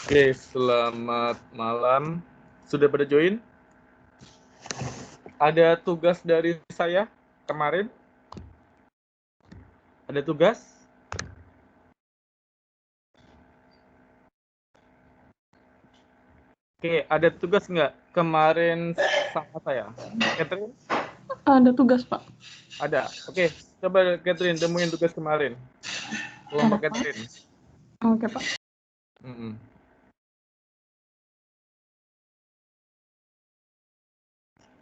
Oke, selamat malam. Sudah pada join? Ada tugas dari saya kemarin? Ada tugas? Oke, ada tugas nggak kemarin sama saya? Catherine? Ada tugas, Pak. Ada. Oke, coba Catherine temuin tugas kemarin. Kelompok Catherine. Oke, Pak.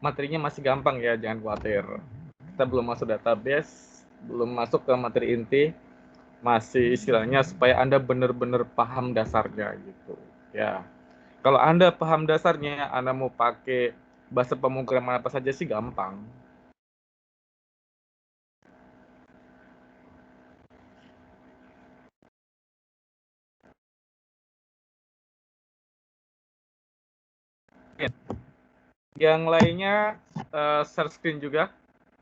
Materinya masih gampang ya, jangan khawatir. Kita belum masuk database, belum masuk ke materi inti, masih istilahnya supaya Anda benar-benar paham dasarnya gitu. Ya, kalau Anda paham dasarnya, Anda mau pakai bahasa pemrograman apa saja sih gampang. Yang lainnya share screen juga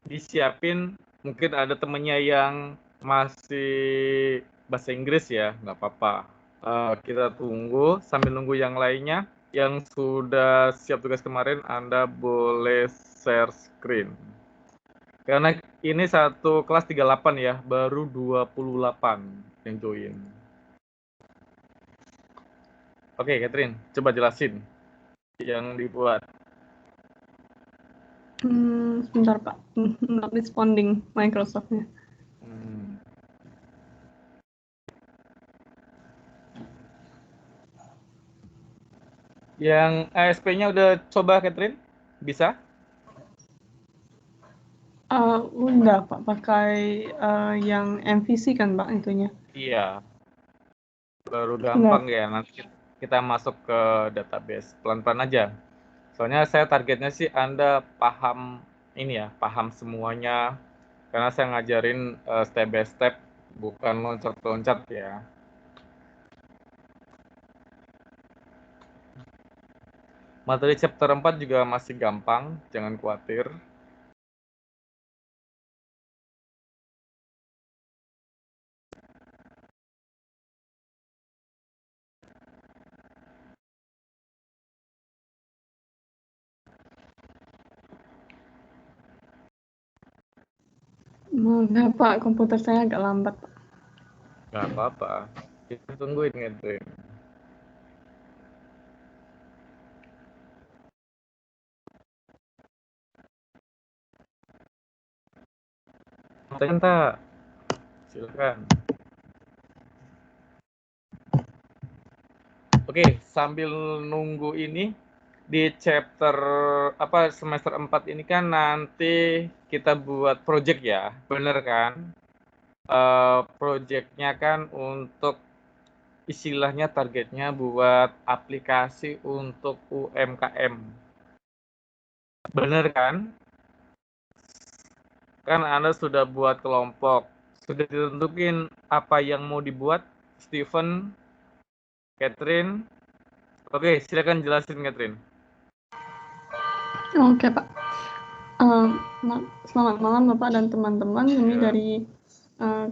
disiapin. Mungkin ada temennya yang masih bahasa Inggris ya, nggak apa-apa. Kita tunggu sambil nunggu yang lainnya. Yang sudah siap tugas kemarin, Anda boleh share screen. Karena ini satu kelas 38 ya, baru 28 yang join. Oke, Catherine, coba jelasin yang dibuat. Sebentar, Pak. Not responding Microsoft-nya. Yang ASP-nya udah coba, Catherine? Bisa? Udah, Pak. Pakai yang MVC kan, Pak, itunya. Iya. Baru gampang ya, nanti kita masuk ke database. Pelan-pelan aja. Soalnya saya targetnya sih Anda paham ini ya, paham semuanya. Karena saya ngajarin step by step, bukan loncat-loncat ya. Materi chapter 4 juga masih gampang, jangan khawatir. Enggak, Pak. Komputer saya agak lambat, Pak. Nggak apa-apa, kita tungguin Catherine. Tak, silakan. Oke, sambil nunggu ini, di chapter semester 4 ini kan nanti kita buat project ya, bener kan? Projectnya kan untuk istilahnya targetnya buat aplikasi untuk UMKM. Bener kan? Kan Anda sudah buat kelompok, sudah ditentukin apa yang mau dibuat, Steven, Catherine. Oke, silakan jelasin, Catherine. Oke, Pak. Selamat malam Bapak dan teman-teman. Kami dari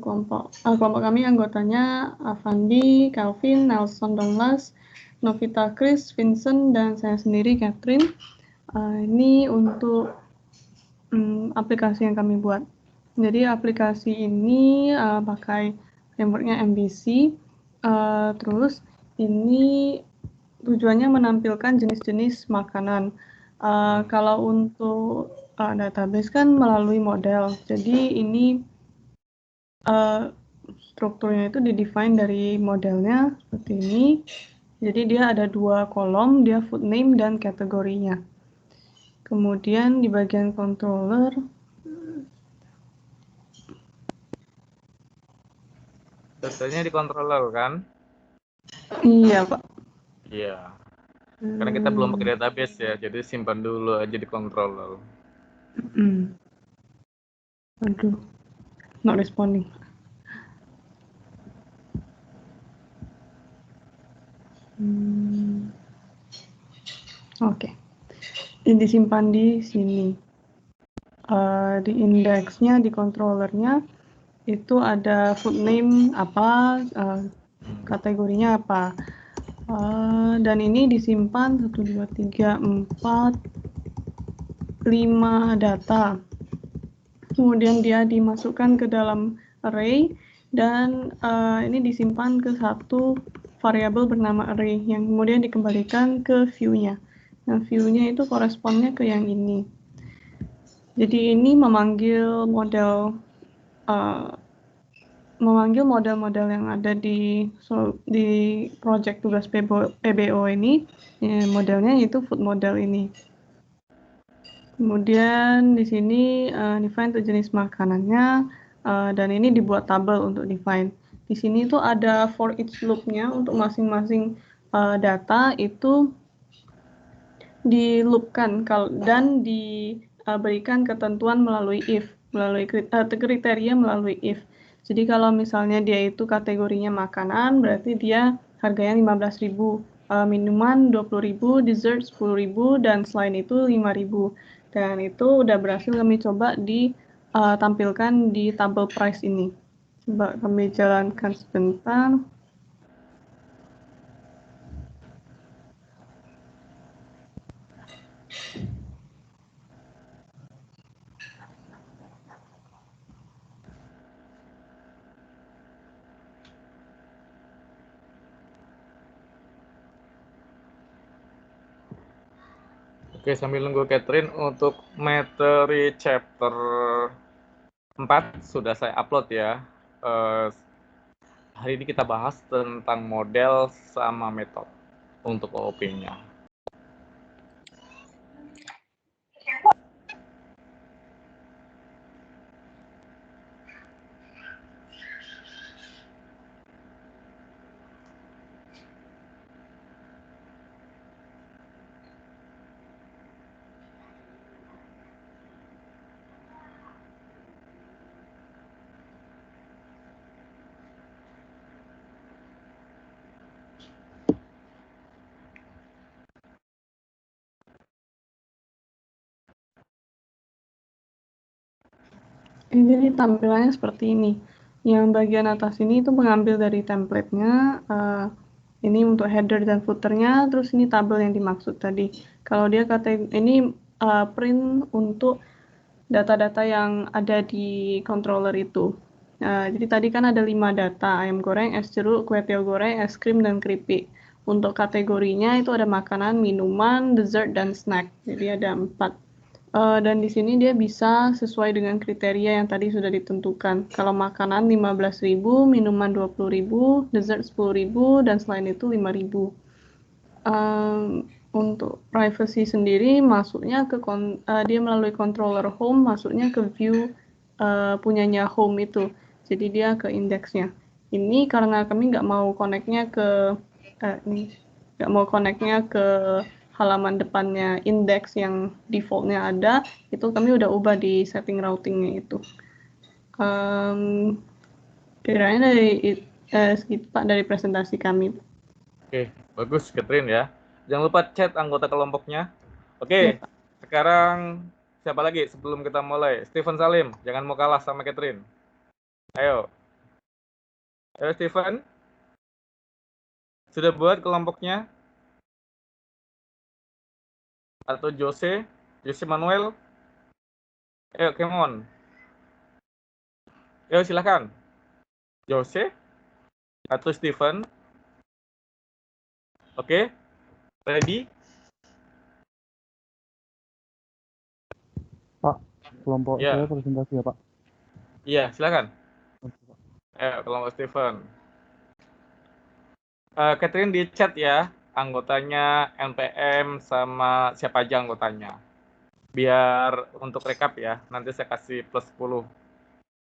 kelompok kami anggotanya Avandi, Calvin, Nelson Donglas, Novita Chris, Vincent, dan saya sendiri Catherine. Ini untuk aplikasi yang kami buat. Jadi aplikasi ini pakai frameworknya MVC. Terus ini tujuannya menampilkan jenis-jenis makanan. Kalau untuk database kan melalui model. Jadi ini strukturnya itu didefine dari modelnya seperti ini. Jadi dia ada 2 kolom, dia food name dan kategorinya. Kemudian di bagian controller, Datanya di controller kan? iya Pak. Iya. Karena kita belum pakai database ya, jadi simpan dulu aja di controller. Aduh, not responding. Oke. Ini disimpan di sini. Di indeksnya, di controllernya itu ada food name apa, kategorinya apa. Dan ini disimpan 1, 2, 3, 4, 5 data. Kemudian dia dimasukkan ke dalam array dan ini disimpan ke satu variabel bernama array yang kemudian dikembalikan ke view-nya. Nah, view-nya itu koresponnya ke yang ini. Jadi ini memanggil model-model yang ada di project tugas PBO ini, ya, modelnya yaitu food model ini. Kemudian di sini define tuh jenis makanannya, dan ini dibuat tabel untuk define. Di sini tuh ada for each loop-nya untuk masing-masing data itu di-loopkan dan diberikan ketentuan melalui if, melalui kriteria melalui if. Jadi kalau misalnya dia itu kategorinya makanan, berarti dia harganya 15.000, minuman 20.000, dessert 10.000, dan selain itu 5.000. Dan itu udah berhasil kami coba ditampilkan di tabel price ini. Coba kami jalankan sebentar. Oke, sambil nunggu Catherine, untuk materi chapter 4 sudah saya upload ya. Hari ini kita bahas tentang model sama metode untuk OOP-nya. Jadi tampilannya seperti ini. Yang bagian atas ini itu mengambil dari template-nya. Ini untuk header dan footer-nya, terus ini tabel yang dimaksud tadi. Kalau dia ini print untuk data-data yang ada di controller itu. Jadi tadi kan ada 5 data, ayam goreng, es jeruk, kue tiaw goreng, es krim, dan keripik. Untuk kategorinya itu ada makanan, minuman, dessert, dan snack. Jadi ada 4. Dan di sini dia bisa sesuai dengan kriteria yang tadi sudah ditentukan. Kalau makanan 15.000, minuman 20.000, dessert 10.000, dan selain itu 5.000. untuk privacy sendiri masuknya ke dia melalui controller home, masuknya ke view punyanya home itu. Jadi dia ke indeksnya. Ini karena kami nggak mau connect-nya ke halaman depannya indeks yang defaultnya ada, itu kami udah ubah di setting routingnya itu. Kiranya dari segitu Pak dari presentasi kami. Oke, bagus Catherine ya. Jangan lupa chat anggota kelompoknya. Ya, Oke, sekarang siapa lagi sebelum kita mulai? Steven Salim, jangan mau kalah sama Catherine. Ayo. Ayo Steven. Sudah buat kelompoknya? Atau Jose Manuel? Ayo, come on. Ayo silahkan. Jose atau Steven? Oke, ready? Pak, kelompok Ya. saya presentasi ya Pak. Iya, silakan. Ayo, kelompok Steven. Catherine di chat ya, anggotanya NPM sama siapa aja anggotanya. Biar untuk rekap ya, nanti saya kasih plus 10.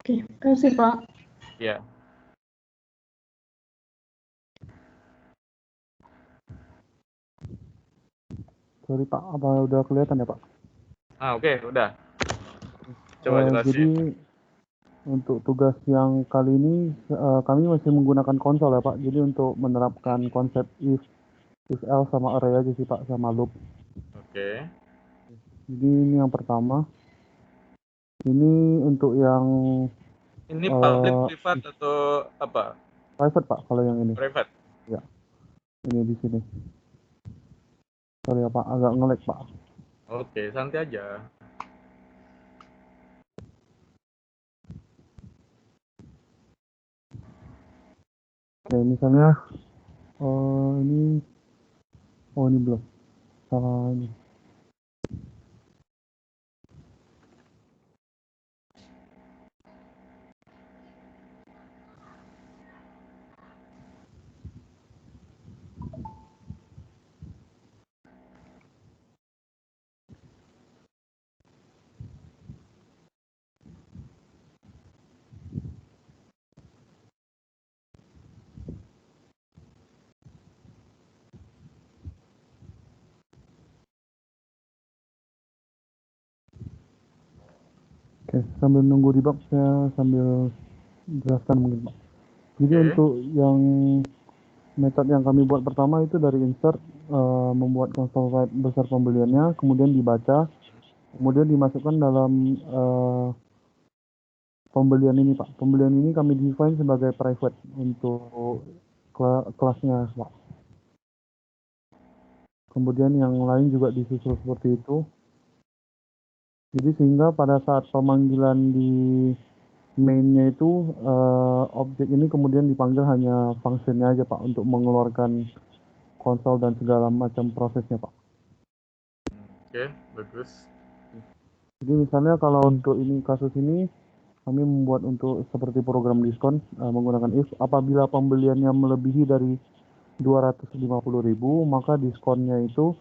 Oke, terima kasih Pak. Ya. Sorry Pak, apa udah kelihatan ya Pak? Oke, udah. Coba jelasin. Jadi untuk tugas yang kali ini kami masih menggunakan konsol ya Pak. Jadi untuk menerapkan konsep if else sama array aja sih Pak, sama loop. Oke. Jadi ini yang pertama. Ini untuk yang Ini public, private atau apa? private Pak, kalau yang ini. Private. Ya. Ini di sini. Sorry ya Pak, agak nge-lag Pak. Oke, santai aja. Oke, misalnya ini ini belum. Salah ini. Oke, sambil nunggu di box saya sambil jelaskan mungkin Pak. Jadi untuk yang metode yang kami buat pertama itu dari insert, membuat console write besar pembeliannya, kemudian dibaca, kemudian dimasukkan dalam pembelian ini Pak. Pembelian ini kami define sebagai private untuk kelasnya Pak. Kemudian yang lain juga disusul seperti itu. Jadi sehingga pada saat pemanggilan di mainnya itu objek ini kemudian dipanggil hanya fungsinya aja Pak untuk mengeluarkan konsol dan segala macam prosesnya Pak. Oke, bagus. Jadi misalnya kalau untuk ini kasus ini kami membuat untuk seperti program diskon menggunakan if apabila pembeliannya melebihi dari 250.000 maka diskonnya itu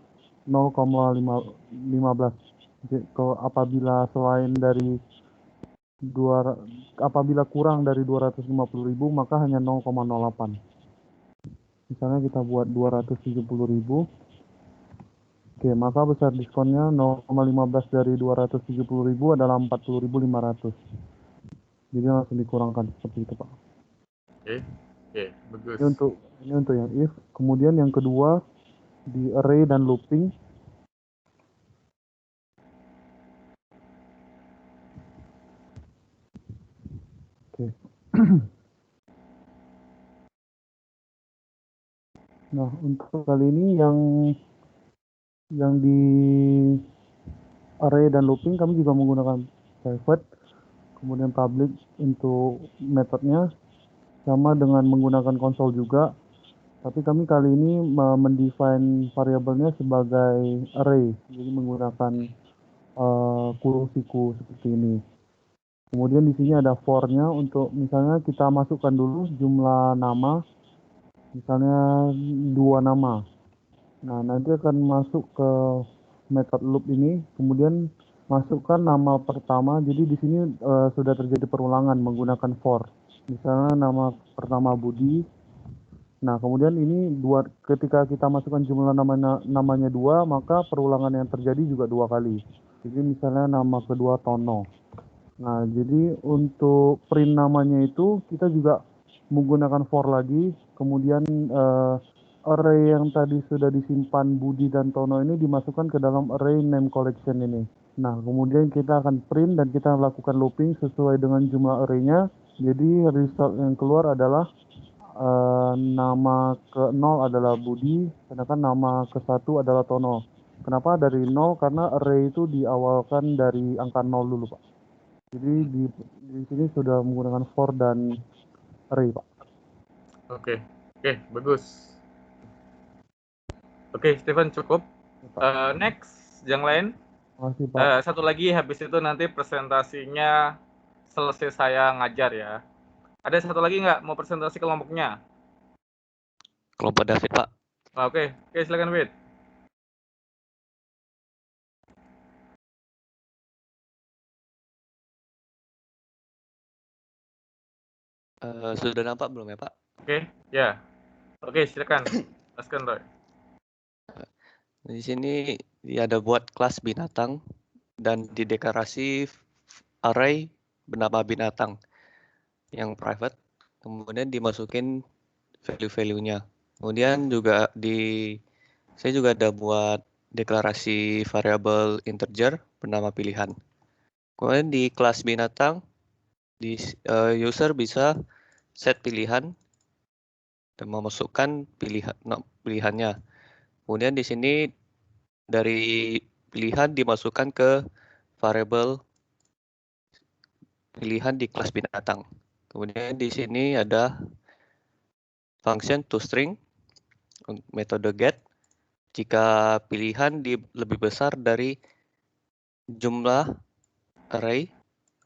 0,15. Apabila selain dari apabila kurang dari 250.000 maka hanya 0,08. Misalnya kita buat 270.000. Oke, maka besar diskonnya 0,15 dari 270.000 adalah 40.500. Jadi langsung dikurangkan seperti itu Pak. Oke, bagus. Ini untuk yang if. Kemudian yang kedua di array dan looping. Oke. Nah, untuk kali ini yang di array dan looping kami juga menggunakan private, kemudian public untuk metodenya sama dengan menggunakan konsol juga. Tapi kami kali ini mendefine variabelnya sebagai array, jadi menggunakan kurung siku seperti ini. Kemudian di sini ada for-nya untuk misalnya kita masukkan dulu jumlah nama, misalnya 2 nama. Nah, nanti akan masuk ke method loop ini, kemudian masukkan nama pertama. Jadi di sini sudah terjadi perulangan menggunakan for. Misalnya nama pertama Budi. Nah, kemudian ini ketika kita masukkan jumlah namanya 2, maka perulangan yang terjadi juga 2 kali. Jadi misalnya nama kedua Tono. Nah, jadi untuk print namanya itu kita juga menggunakan for lagi, kemudian array yang tadi sudah disimpan Budi dan Tono ini dimasukkan ke dalam array name collection ini. Nah, kemudian kita akan print dan kita lakukan looping sesuai dengan jumlah array-nya. Jadi result yang keluar adalah nama ke-0 adalah Budi, sedangkan nama ke-1 adalah Tono. Kenapa dari 0? Karena array itu diawalkan dari angka 0 dulu, Pak. Jadi di sini sudah menggunakan for dan array, Pak. Oke, bagus. Oke, Steven cukup. Next, yang lain. Makasih, Pak. Satu lagi, habis itu nanti presentasinya selesai saya ngajar ya. Ada satu lagi nggak mau presentasi kelompoknya? Kelompok David, Pak. Oke, silakan Wid. Sudah nampak belum ya, Pak? Oke, ya. Oke, silakan. Jelaskan, Roy. Di sini dia ada buat kelas binatang dan di deklarasi array bernama binatang yang private. Kemudian dimasukin value-value-nya. Kemudian juga saya juga ada buat deklarasi variabel integer bernama pilihan. Kemudian di kelas binatang, user bisa set pilihan dan memasukkan pilihannya. Kemudian di sini dari pilihan dimasukkan ke variabel pilihan di kelas binatang. Kemudian di sini ada function toString, metode get. Jika pilihan lebih besar dari jumlah array,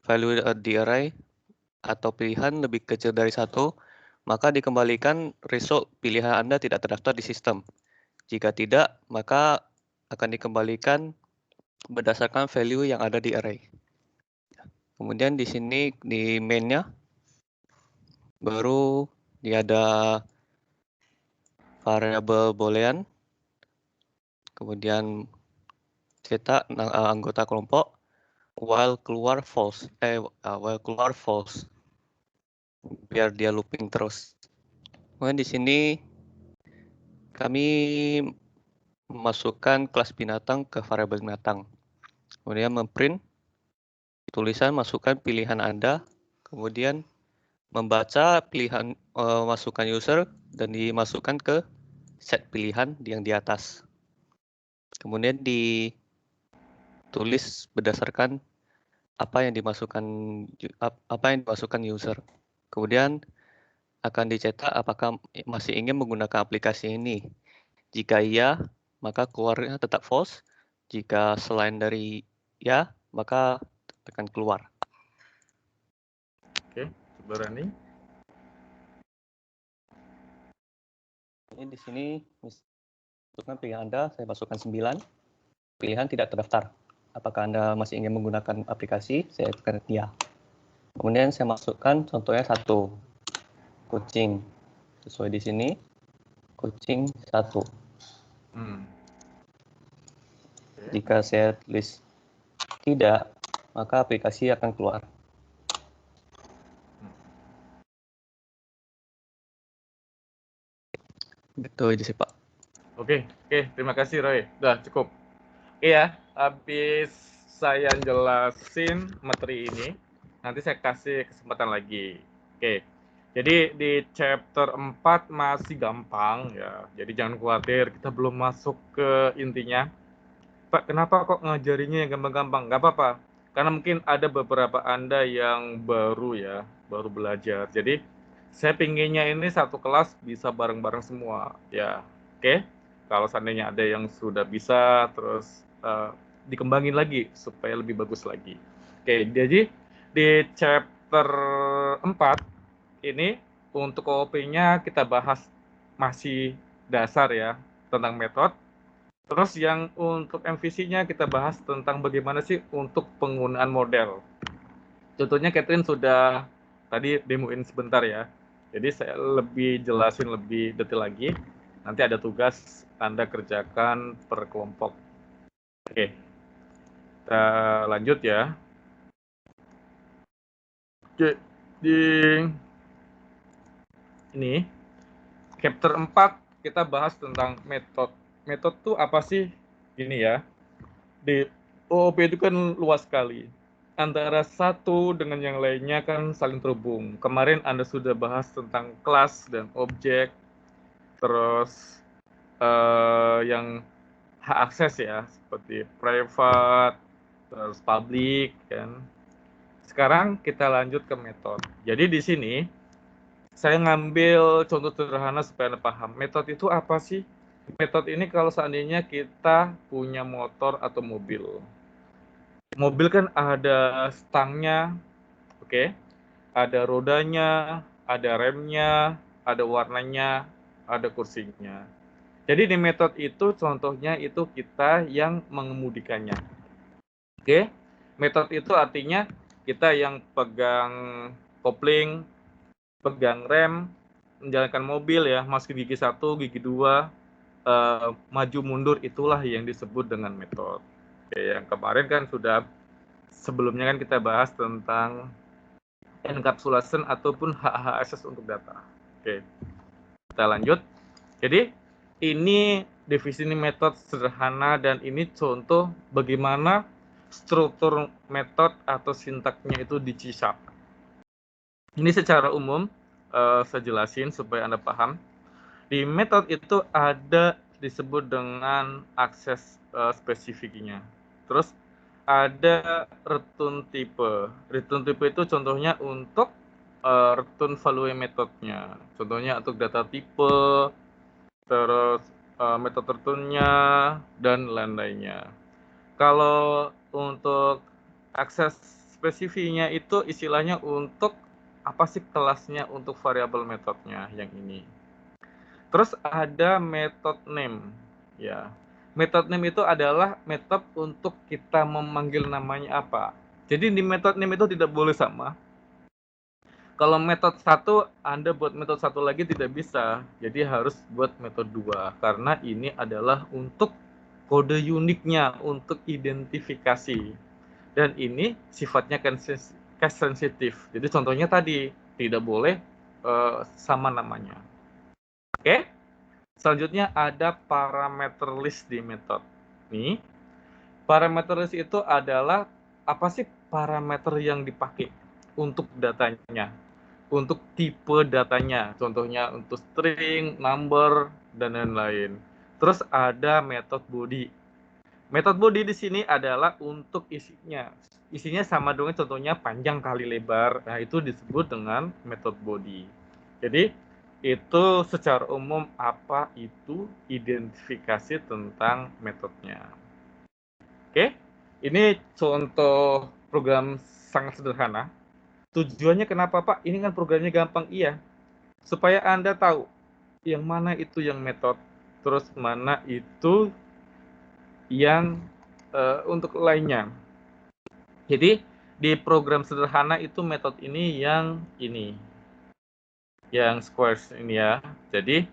value di array, atau pilihan lebih kecil dari 1, maka dikembalikan result pilihan Anda tidak terdaftar di sistem. Jika tidak, maka akan dikembalikan berdasarkan value yang ada di array. Kemudian di sini di main-nya baru dia ada variabel boolean, kemudian cetak anggota kelompok while keluar false, biar dia looping terus. Kemudian di sini kami memasukkan kelas binatang ke variabel binatang. Kemudian memprint tulisan, masukkan pilihan Anda, kemudian membaca pilihan masukan user dan dimasukkan ke set pilihan yang di atas. Kemudian ditulis berdasarkan apa yang dimasukkan user. Kemudian akan dicetak apakah masih ingin menggunakan aplikasi ini. Jika iya, maka keluarnya tetap false. Jika selain dari ya, maka akan keluar. Oke, coba running. Ini di sini masukkan pilihan Anda, saya masukkan 9. Pilihan tidak terdaftar. Apakah Anda masih ingin menggunakan aplikasi? Saya tekan ya. Kemudian saya masukkan contohnya 1. Kucing. Sesuai di sini. Kucing 1. Jika saya tulis tidak, maka aplikasi akan keluar. Betul itu sih, Pak. Oke, terima kasih Roy. Udah cukup. Iya, habis saya jelasin materi ini, nanti saya kasih kesempatan lagi. Oke. Jadi di chapter 4 masih gampang ya. Jadi jangan khawatir, kita belum masuk ke intinya. Pak, kenapa kok ngajarinya yang gampang-gampang? Nggak apa-apa. Karena mungkin ada beberapa Anda yang baru ya, baru belajar. Jadi saya pinginnya ini satu kelas bisa bareng-bareng semua ya. Oke. Kalau seandainya ada yang sudah bisa, terus dikembangin lagi supaya lebih bagus lagi. Oke, jadi di chapter 4 ini untuk OOP-nya kita bahas masih dasar ya, tentang metode. Terus yang untuk MVC-nya kita bahas tentang bagaimana sih untuk penggunaan model. Contohnya Catherine sudah tadi demoin sebentar ya. Jadi saya lebih jelasin lebih detail lagi. Nanti ada tugas Anda kerjakan per kelompok. Oke, kita lanjut ya. Oke, di ini chapter 4 kita bahas tentang metode. Metode itu apa sih? Ini ya. Di OOP itu kan luas sekali. Antara satu dengan yang lainnya kan saling terhubung. Kemarin Anda sudah bahas tentang kelas dan objek, terus yang hak akses ya, seperti private, terus public kan. Sekarang kita lanjut ke metode. Jadi di sini saya ngambil contoh sederhana supaya Anda paham. Metode itu apa sih? Metode ini kalau seandainya kita punya motor atau mobil. Mobil kan ada stangnya, oke, ada rodanya, ada remnya, ada warnanya, ada kursinya. Jadi di metode itu contohnya itu kita yang mengemudikannya. Oke, metode itu artinya kita yang pegang kopling, pegang rem, menjalankan mobil ya, masuk gigi 1, gigi 2, maju mundur, itulah yang disebut dengan metode. Oke, yang kemarin kan sudah sebelumnya kan kita bahas tentang encapsulation ataupun hak akses untuk data. Oke, kita lanjut. Jadi ini definisi metode sederhana dan ini contoh bagaimana struktur metode atau sintaknya itu di C#. Ini secara umum saya jelasin supaya Anda paham. Di metode itu ada disebut dengan akses spesifiknya. Terus ada return type. Return type itu contohnya untuk return value metodenya. Contohnya untuk data type, terus metode returnnya, dan lain-lainnya. Kalau untuk akses spesifiknya itu istilahnya untuk apa sih kelasnya untuk variabel metodenya yang ini. Terus ada method name, ya. Method name itu adalah metode untuk kita memanggil namanya apa. Jadi di method name itu tidak boleh sama. Kalau metode 1, Anda buat metode 1 lagi tidak bisa. Jadi harus buat metode 2 karena ini adalah untuk kode uniknya, untuk identifikasi. Dan ini sifatnya case sensitif. Jadi contohnya tadi tidak boleh sama namanya. Oke, selanjutnya ada parameter list di metode. Nih, parameter list itu adalah apa sih parameter yang dipakai untuk datanya, untuk tipe datanya. Contohnya untuk string, number, dan lain-lain. Terus ada metode body. Metode body di sini adalah untuk isinya. Isinya sama dengan contohnya panjang kali lebar. Nah, itu disebut dengan metode body. Jadi, itu secara umum apa itu identifikasi tentang metodenya. Oke, ini contoh program sangat sederhana. Tujuannya kenapa, Pak? Ini kan programnya gampang, iya. Supaya Anda tahu yang mana itu yang metode, terus mana itu yang untuk lainnya. Jadi di program sederhana itu metode ini yang squares ini ya. Jadi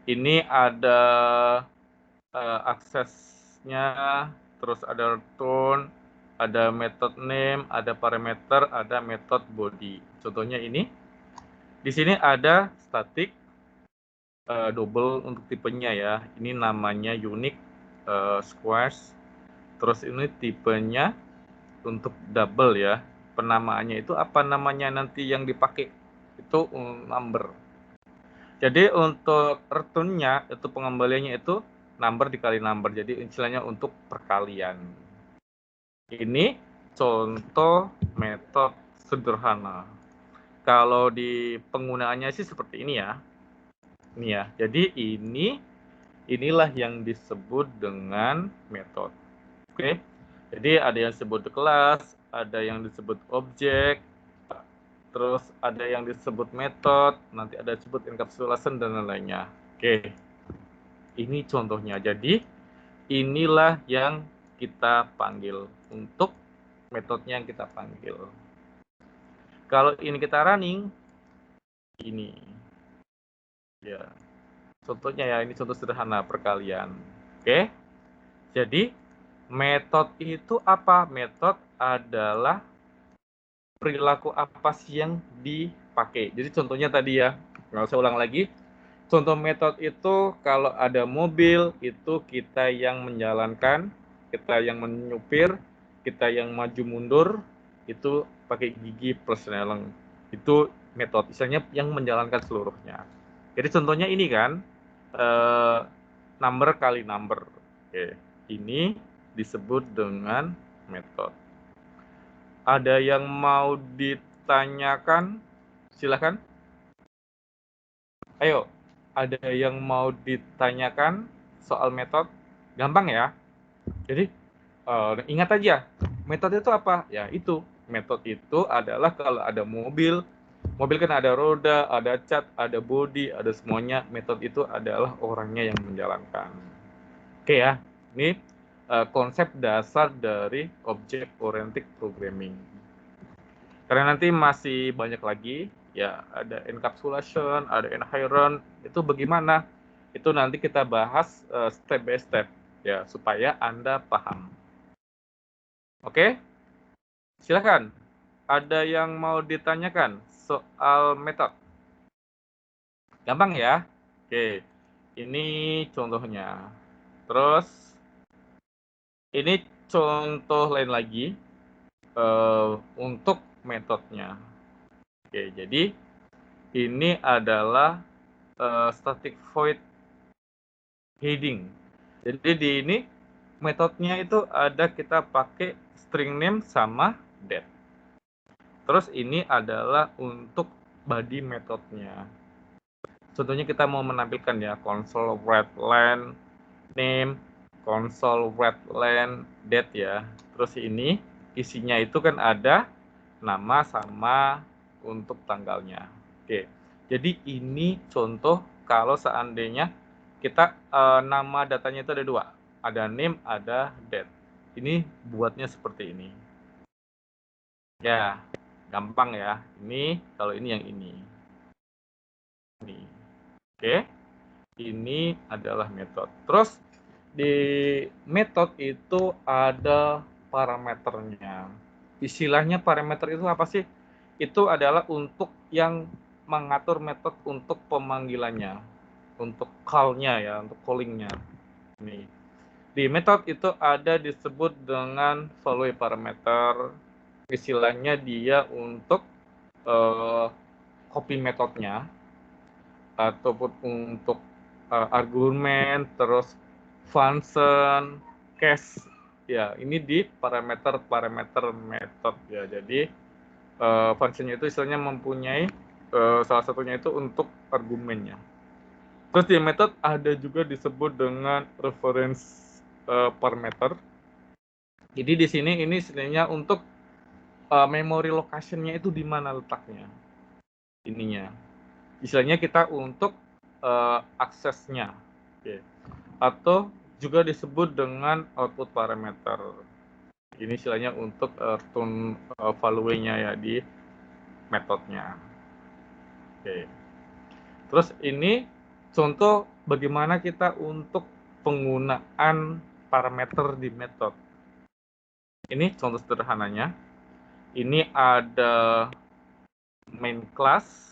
ini ada aksesnya, terus ada return, ada method name, ada parameter, ada method body. Contohnya ini. Di sini ada static, double untuk tipenya ya. Ini namanya unique, squares. Terus ini tipenya untuk double ya. Penamaannya itu apa namanya nanti yang dipakai? Itu number. Jadi untuk returnnya itu pengembaliannya itu number dikali number. Jadi istilahnya untuk perkalian. Ini contoh metode sederhana. Kalau di penggunaannya sih seperti ini ya. Ini ya. Jadi inilah yang disebut dengan metode. Oke. Jadi ada yang disebut kelas, ada yang disebut objek, terus ada yang disebut metode, nanti ada disebut encapsulation dan lain-lainnya. Oke. Ini contohnya. Jadi inilah yang kita panggil untuk metodenya yang kita panggil. Kalau ini kita running, ini. Ya. Contohnya ya, ini contoh sederhana perkalian. Oke. Jadi, metode itu apa? Metode adalah perilaku apa sih yang dipakai. Jadi contohnya tadi ya, nggak usah ulang lagi. Contoh metode itu kalau ada mobil, itu kita yang menjalankan, kita yang menyupir, kita yang maju mundur, itu pakai gigi plus neleng. Itu metode, misalnya yang menjalankan seluruhnya. Jadi contohnya ini kan, number kali number. Oke, ini disebut dengan metode. Ada yang mau ditanyakan? Silakan. Ayo, ada yang mau ditanyakan soal metode? Gampang ya. Jadi ingat aja, metode itu apa? Ya itu, metode itu adalah kalau ada mobil kan ada roda, ada cat, ada bodi, ada semuanya. Metode itu adalah orangnya yang menjalankan. Oke ya, ini konsep dasar dari object oriented programming. Karena nanti masih banyak lagi, ya ada encapsulation, ada inherent, itu bagaimana? Itu nanti kita bahas step by step, ya supaya Anda paham. Oke? Silakan. Ada yang mau ditanyakan soal metode? Gampang ya? Oke, ini contohnya. Terus, ini contoh lain lagi untuk metodenya. Oke, jadi ini adalah static void heading. Jadi di ini metodenya itu ada kita pakai string name sama date. Terus ini adalah untuk body metodenya. Contohnya kita mau menampilkan ya console readline name, console readline date ya. Terus ini isinya itu kan ada nama sama untuk tanggalnya. Oke. Jadi ini contoh kalau seandainya kita nama datanya itu ada dua, ada name, ada date. Ini buatnya seperti ini. Ya, gampang ya. Ini kalau ini yang ini. Ini. Oke. Ini adalah metode. Terus di metode itu ada parameternya. Istilahnya parameter itu apa sih? Itu adalah untuk yang mengatur metode untuk pemanggilannya, untuk call-nya ya, untuk calling-nya. Nih. Di metode itu ada disebut dengan value parameter. Istilahnya dia untuk copy metodenya ataupun untuk argumen, terus function, case. Ya, ini di parameter metode ya. Jadi functionnya itu istilahnya mempunyai salah satunya itu untuk argumennya. Terus di metode ada juga disebut dengan reference parameter. Jadi di sini ini sebenarnya untuk memory location-nya itu di mana letaknya. Ininya. Istilahnya kita untuk aksesnya. Oke. Atau juga disebut dengan output parameter. Ini istilahnya untuk return value-nya ya di metodenya. Oke. Terus ini contoh bagaimana kita untuk penggunaan parameter di metode. Ini contoh sederhananya. Ini ada main class.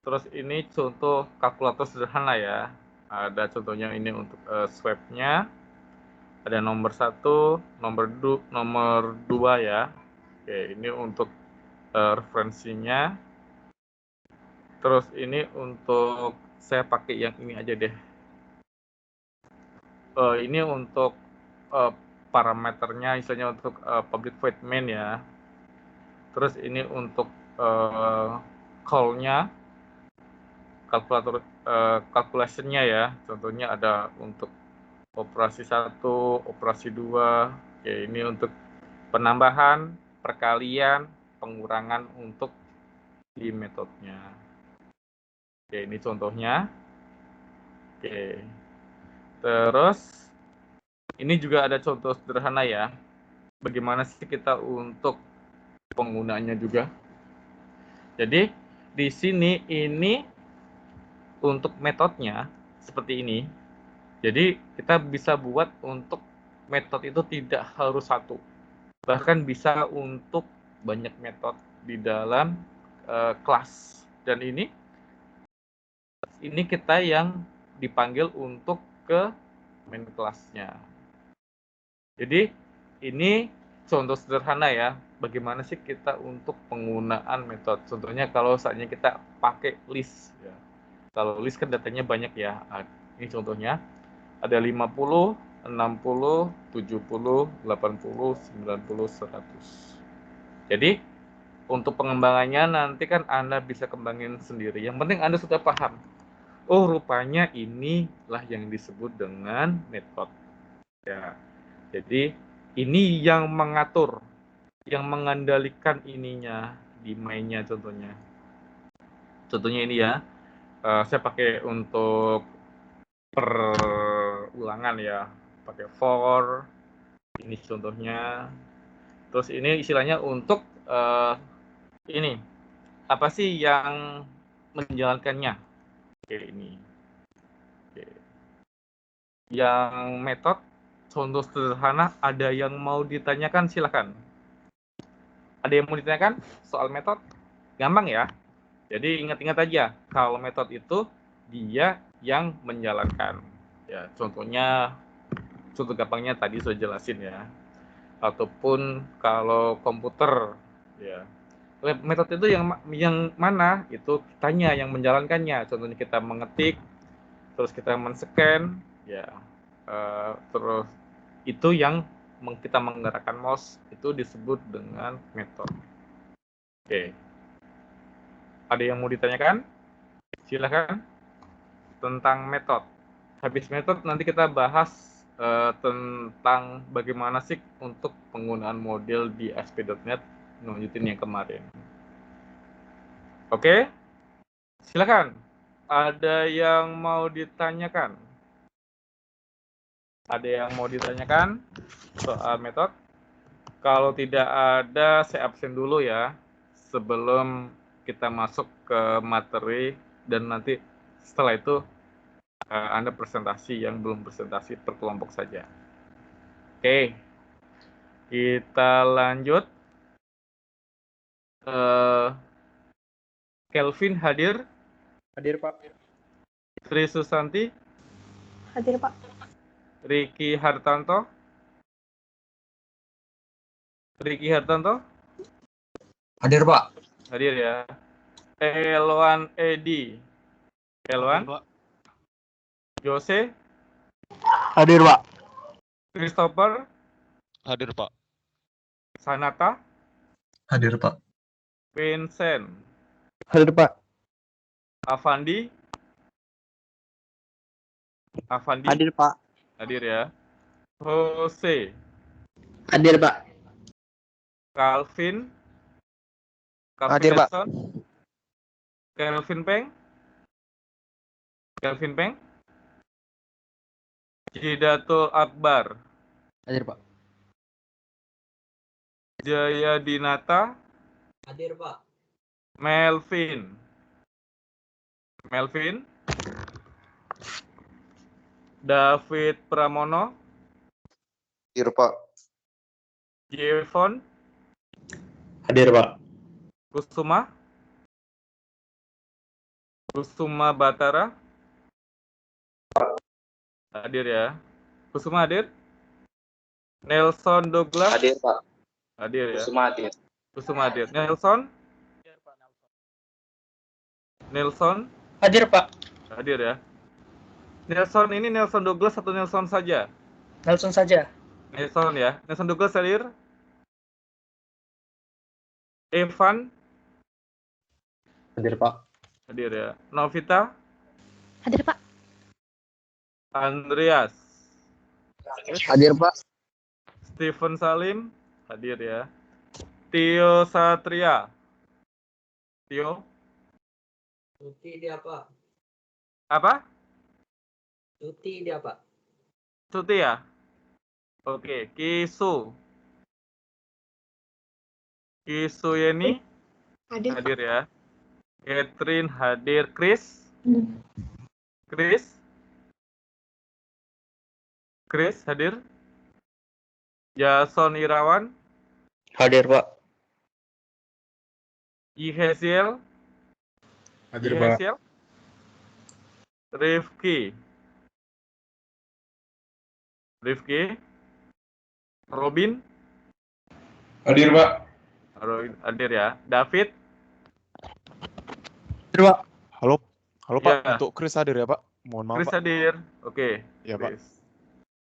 Terus ini contoh kalkulator sederhana ya. Ada contohnya ini untuk swap-nya. Ada nomor 1, nomor 2 ya. Oke, ini untuk referensinya. Terus ini untuk saya pakai yang ini aja deh. Ini untuk parameternya, misalnya untuk public void main ya. Terus ini untuk call-nya, kalkulator calculation-nya ya. Contohnya ada untuk operasi 1, operasi 2. Oke, ini untuk penambahan, perkalian, pengurangan untuk di metodenya. Oke, ini contohnya. Oke. Terus ini juga ada contoh sederhana ya. Bagaimana sih kita untuk penggunaannya juga. Jadi di sini ini untuk metodenya seperti ini. Jadi kita bisa buat untuk metode itu tidak harus satu. Bahkan bisa untuk banyak metode di dalam kelas. Dan ini kita yang dipanggil untuk ke main kelasnya. Jadi ini contoh sederhana ya, bagaimana sih kita untuk penggunaan metode. Contohnya kalau saatnya kita pakai list ya. Kalau list kan datanya banyak ya. Ini contohnya ada 50, 60, 70, 80, 90, 100. Jadi untuk pengembangannya nanti kan Anda bisa kembangin sendiri. Yang penting Anda sudah paham. Oh, rupanya inilah yang disebut dengan metode. Ya. Jadi ini yang mengatur, yang mengendalikan ininya di mainnya contohnya. Contohnya ini ya, saya pakai untuk perulangan ya, pakai for, ini contohnya. Terus ini istilahnya untuk ini, apa sih yang menjalankannya? Oke, ini. Oke. Yang metode, contoh sederhana, ada yang mau ditanyakan silakan. Ada yang mau ditanyakan soal metode? Gampang ya. Jadi ingat-ingat aja, kalau metode itu dia yang menjalankan. Ya, contohnya, contoh gampangnya tadi sudah jelasin ya. Ataupun kalau komputer, ya. Metode itu yang mana? Itu kitanya yang menjalankannya. Contohnya kita mengetik, terus kita men-scan, ya. Terus itu yang kita menggerakkan mouse itu disebut dengan metode. Oke. Ada yang mau ditanyakan? Silakan. Tentang metode. Habis metode nanti kita bahas tentang bagaimana sih untuk penggunaan model di ASP.NET lanjutin yang kemarin. Oke? Silakan. Ada yang mau ditanyakan? Ada yang mau ditanyakan soal metode? Kalau tidak ada, saya absen dulu ya, sebelum kita masuk ke materi, dan nanti setelah itu Anda presentasi, yang belum presentasi per kelompok saja. Oke, kita lanjut. Kelvin hadir? Hadir, Pak. Tri Susanti? Hadir, Pak. Riki Hartanto? Riki Hartanto? Hadir, Pak. Hadir ya. Elwan Edi? Elwan? Hadir, Pak. Jose? Hadir, Pak. Christopher? Hadir, Pak. Sanata? Hadir, Pak. Vincent? Hadir, Pak. Avandi? Avandi? Hadir, Pak. Hadir ya. Jose? Hadir, Pak. Calvin? Hadir, Pak. Nelson? Kelvin Peng? Kelvin Peng? Jidatul Akbar? Hadir, Pak. Jaya Dinata? Hadir, Pak. Melvin? Melvin? David Pramono? Hadir, Pak. Jevon? Hadir, Pak. Kusuma? Kusuma Batara? Hadir ya. Kusuma hadir? Nelson Douglas? Hadir, Pak. Hadir ya. Kusuma hadir. Kusuma hadir. Nelson? Nelson? Hadir, Pak. Hadir ya. Nelson ini Nelson Douglas atau Nelson saja? Nelson saja. Nelson ya. Nelson Douglas hadir? Evan? Hadir, Pak. Hadir ya. Novita? Hadir, Pak. Andreas? Hadir, Pak. Stephen Salim? Hadir ya. Tio Satria? Tio? Cuti dia, Pak. Apa? Cuti dia, Pak. Cuti ya? Oke, Kisu. Kisu Yeni hadir ya. Catherine hadir. Chris? Chris hadir. Jason Irawan. Hadir, Pak. Ihesiel. Hadir, Pak. Ihesiel. Rifki. Robin. Hadir, Pak. Hadir ya. David. Hadir, Pak. Halo Pak, Ya. untuk Chris hadir ya Pak? Mohon maaf Chris Pak. hadir. Oke. Ya Pak. Chris.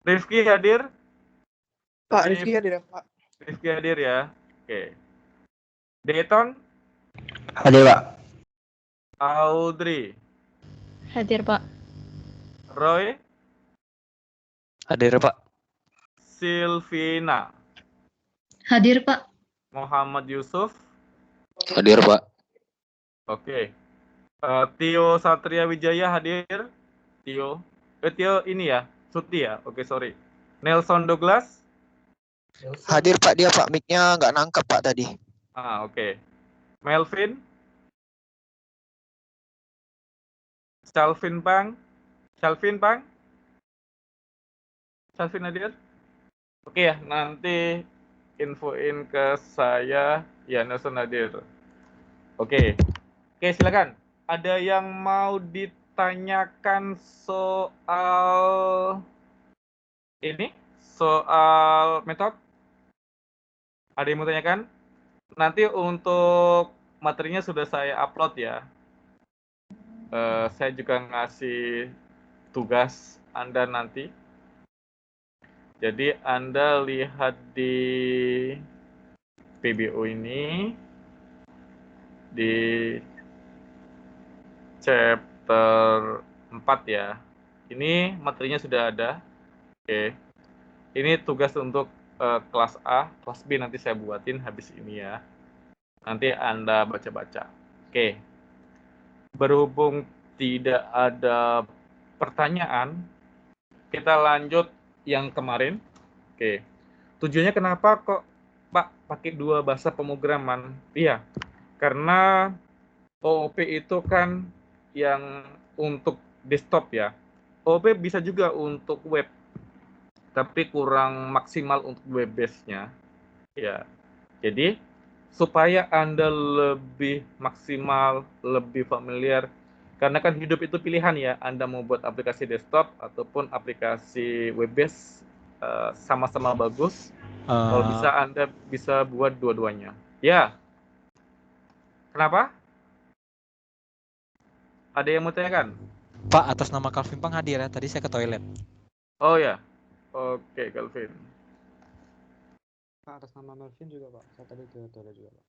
Rifki hadir. Pak, Rifki hadir ya, Pak. Rifki hadir ya. Oke. Dayton. Hadir, Pak. Audrey. Hadir, Pak. Roy. Hadir Pak. Silvina. Hadir, Pak. Muhammad Yusuf. Hadir Pak. Oke. Tio Satria Wijaya hadir. Tio ini ya, Suti ya. Oke, sorry. Nelson Douglas. Hadir Pak, dia Pak, mic-nya nggak nangkep Pak tadi. Oke. Melvin. Calvin Pang hadir. Oke ya, nanti infoin ke saya. Ya, Nelson hadir. Oke, silakan. Ada yang mau ditanyakan soal ini? Soal metode? Ada yang mau tanyakan? Nanti untuk materinya sudah saya upload ya. Saya juga ngasih tugas Anda nanti. Jadi Anda lihat di PBO ini, di chapter 4 ya. Ini materinya sudah ada. Oke. Ini tugas untuk kelas A, kelas B nanti saya buatin habis ini ya. Nanti Anda baca-baca. Oke. Berhubung tidak ada pertanyaan, kita lanjut yang kemarin. Oke. Tujuannya kenapa kok Pak pakai 2 bahasa pemrograman? Iya. Karena OOP itu kan yang untuk desktop ya. OOP bisa juga untuk web, tapi kurang maksimal untuk web base-nya. Ya. Jadi supaya Anda lebih maksimal, lebih familiar, karena kan hidup itu pilihan ya. Anda mau buat aplikasi desktop ataupun aplikasi web base, sama-sama bagus. Kalau bisa Anda bisa buat dua-duanya. Ya. Kenapa? Ada yang mau tanyakan? Pak, atas nama Calvin Pang hadir ya. Tadi saya ke toilet. Oh ya. Oke, Calvin. Pak, atas nama Melvin juga Pak. Saya tadi ke toilet juga Pak.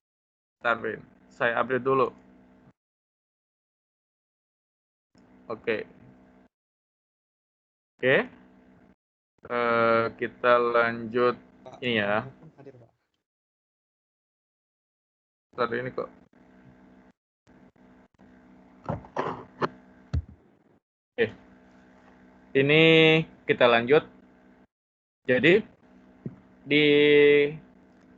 Calvin, saya update dulu. Oke. Kita lanjut Pak, ini ya. hadir Pak. Bentar ini kok. Ini kita lanjut. Jadi di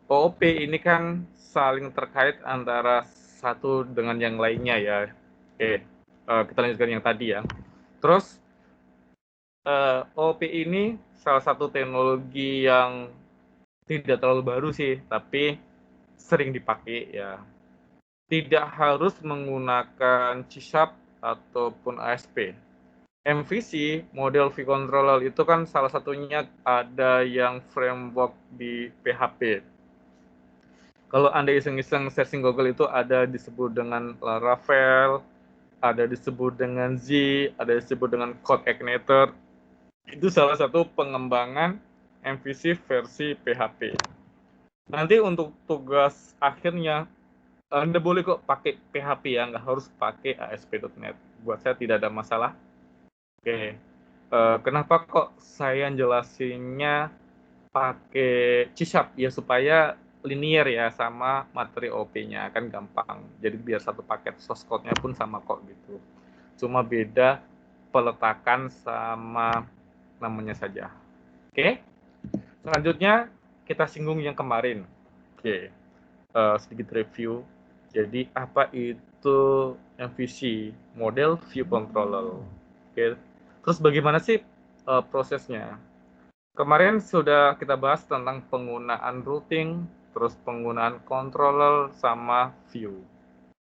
OOP ini kan saling terkait antara satu dengan yang lainnya ya. Kita lanjutkan yang tadi ya. Terus OOP ini salah satu teknologi yang tidak terlalu baru sih, tapi sering dipakai ya. Tidak harus menggunakan C# ataupun ASP. MVC, model vController itu kan salah satunya ada yang framework di PHP. Kalau Anda iseng-iseng searching Google itu ada disebut dengan Laravel, ada disebut dengan Z, ada disebut dengan CodeIgniter. Itu salah satu pengembangan MVC versi PHP. Nanti untuk tugas akhirnya, Anda boleh kok pakai PHP ya, nggak harus pakai ASP.NET. Buat saya tidak ada masalah. Oke, kenapa kok saya jelasinnya pakai C# ya supaya linear ya sama materi OP-nya kan gampang. Jadi biar satu paket source code-nya pun sama kok gitu. Cuma beda peletakan sama namanya saja. Oke, Selanjutnya kita singgung yang kemarin. Oke, sedikit review. Jadi apa itu MVC, Model View Controller? Oke, terus bagaimana sih prosesnya? Kemarin sudah kita bahas tentang penggunaan routing, terus penggunaan controller sama view.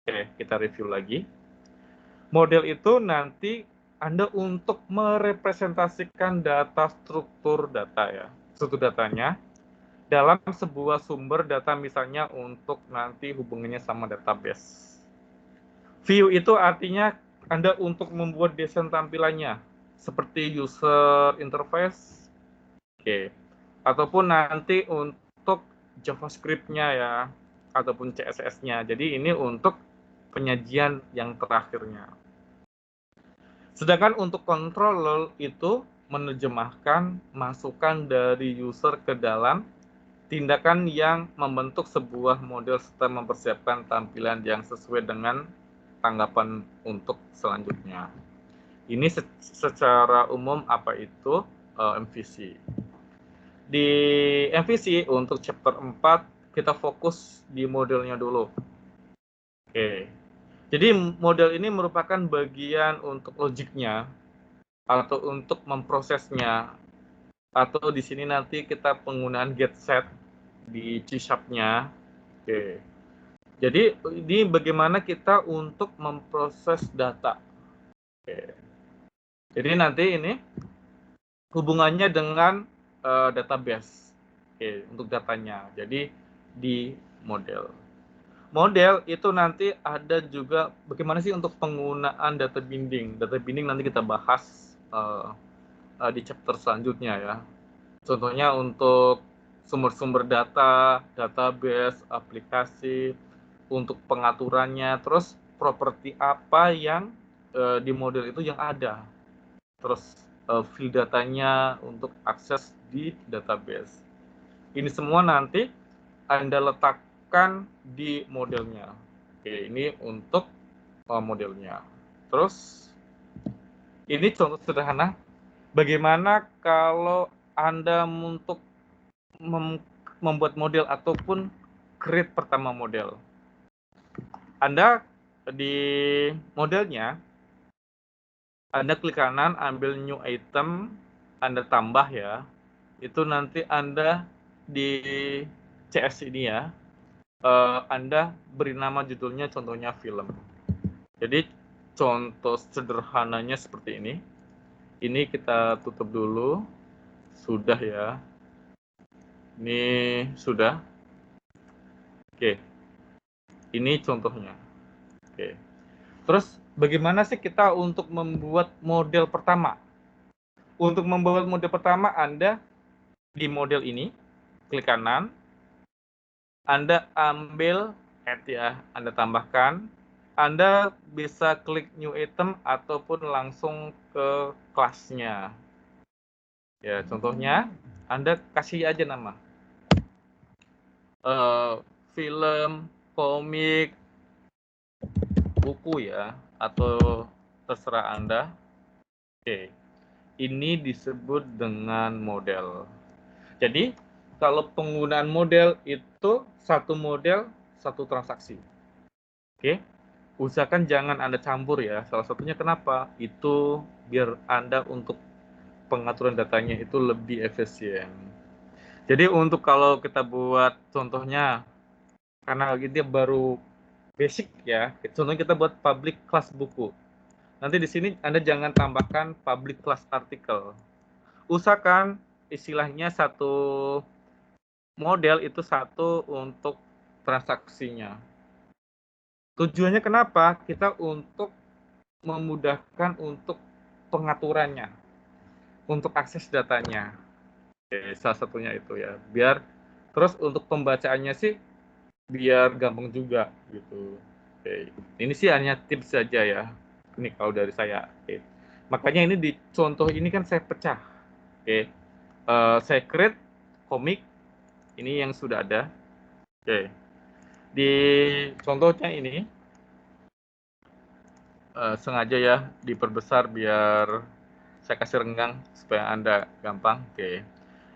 Oke, kita review lagi. Model itu nanti Anda untuk merepresentasikan data struktur data ya, struktur datanya dalam sebuah sumber data misalnya untuk nanti hubungannya sama database. View itu artinya Anda untuk membuat desain tampilannya seperti user interface, oke, ataupun nanti untuk JavaScript-nya ya, ataupun CSS-nya. Jadi ini untuk penyajian yang terakhirnya. Sedangkan untuk controller itu menerjemahkan masukan dari user ke dalam tindakan yang membentuk sebuah model serta mempersiapkan tampilan yang sesuai dengan tanggapan untuk selanjutnya. Ini secara umum apa itu MVC. Di MVC untuk chapter 4 kita fokus di modelnya dulu. Oke. Jadi model ini merupakan bagian untuk logiknya atau untuk memprosesnya, atau di sini nanti kita penggunaan get set di C#-nya. Oke. Jadi ini bagaimana kita untuk memproses data. Oke. Jadi nanti ini hubungannya dengan database. Oke, untuk datanya. Jadi di model. Model itu nanti ada juga bagaimana sih untuk penggunaan data binding. Data binding nanti kita bahas di chapter selanjutnya ya. Contohnya untuk sumber-sumber data, database, aplikasi, untuk pengaturannya, terus properti apa yang di model itu yang ada. Terus field datanya untuk akses di database. Ini semua nanti Anda letakkan di modelnya. Oke, ini untuk modelnya. Terus ini contoh sederhana. Bagaimana kalau Anda untuk membuat model ataupun create pertama model. Anda di modelnya, Anda klik kanan, ambil new item, Anda tambah ya. Itu nanti Anda di CS ini ya, Anda beri nama judulnya contohnya film. Jadi contoh sederhananya seperti ini. Ini kita tutup dulu. Sudah ya. Ini sudah. Oke. Ini contohnya. Oke. Terus bagaimana sih kita untuk membuat model pertama? Untuk membuat model pertama, Anda di model ini, klik kanan, Anda ambil add ya, Anda tambahkan. Anda bisa klik new item ataupun langsung ke kelasnya. Ya, contohnya Anda kasih aja nama. Film, komik, buku ya, atau terserah Anda. Oke, ini disebut dengan model. Jadi, kalau penggunaan model itu satu model, satu transaksi. Oke, usahakan jangan Anda campur ya. Salah satunya kenapa? Itu biar Anda untuk pengaturan datanya itu lebih efisien. Jadi untuk kalau kita buat contohnya, karena dia baru basic ya, contohnya kita buat public class buku. Nanti di sini Anda jangan tambahkan public class artikel. Usahakan istilahnya satu model itu satu untuk transaksinya. Tujuannya kenapa? Kita untuk memudahkan untuk pengaturannya, untuk akses datanya. Oke, salah satunya itu ya. Biar terus untuk pembacaannya sih biar gampang juga gitu. Oke. Ini sih hanya tips saja ya. Ini kalau dari saya. Oke. Makanya ini di contoh ini kan saya pecah. Oke. Saya create komik. Ini yang sudah ada. Oke. Di contohnya ini sengaja ya diperbesar biar saya kasih renggang supaya Anda gampang. Oke.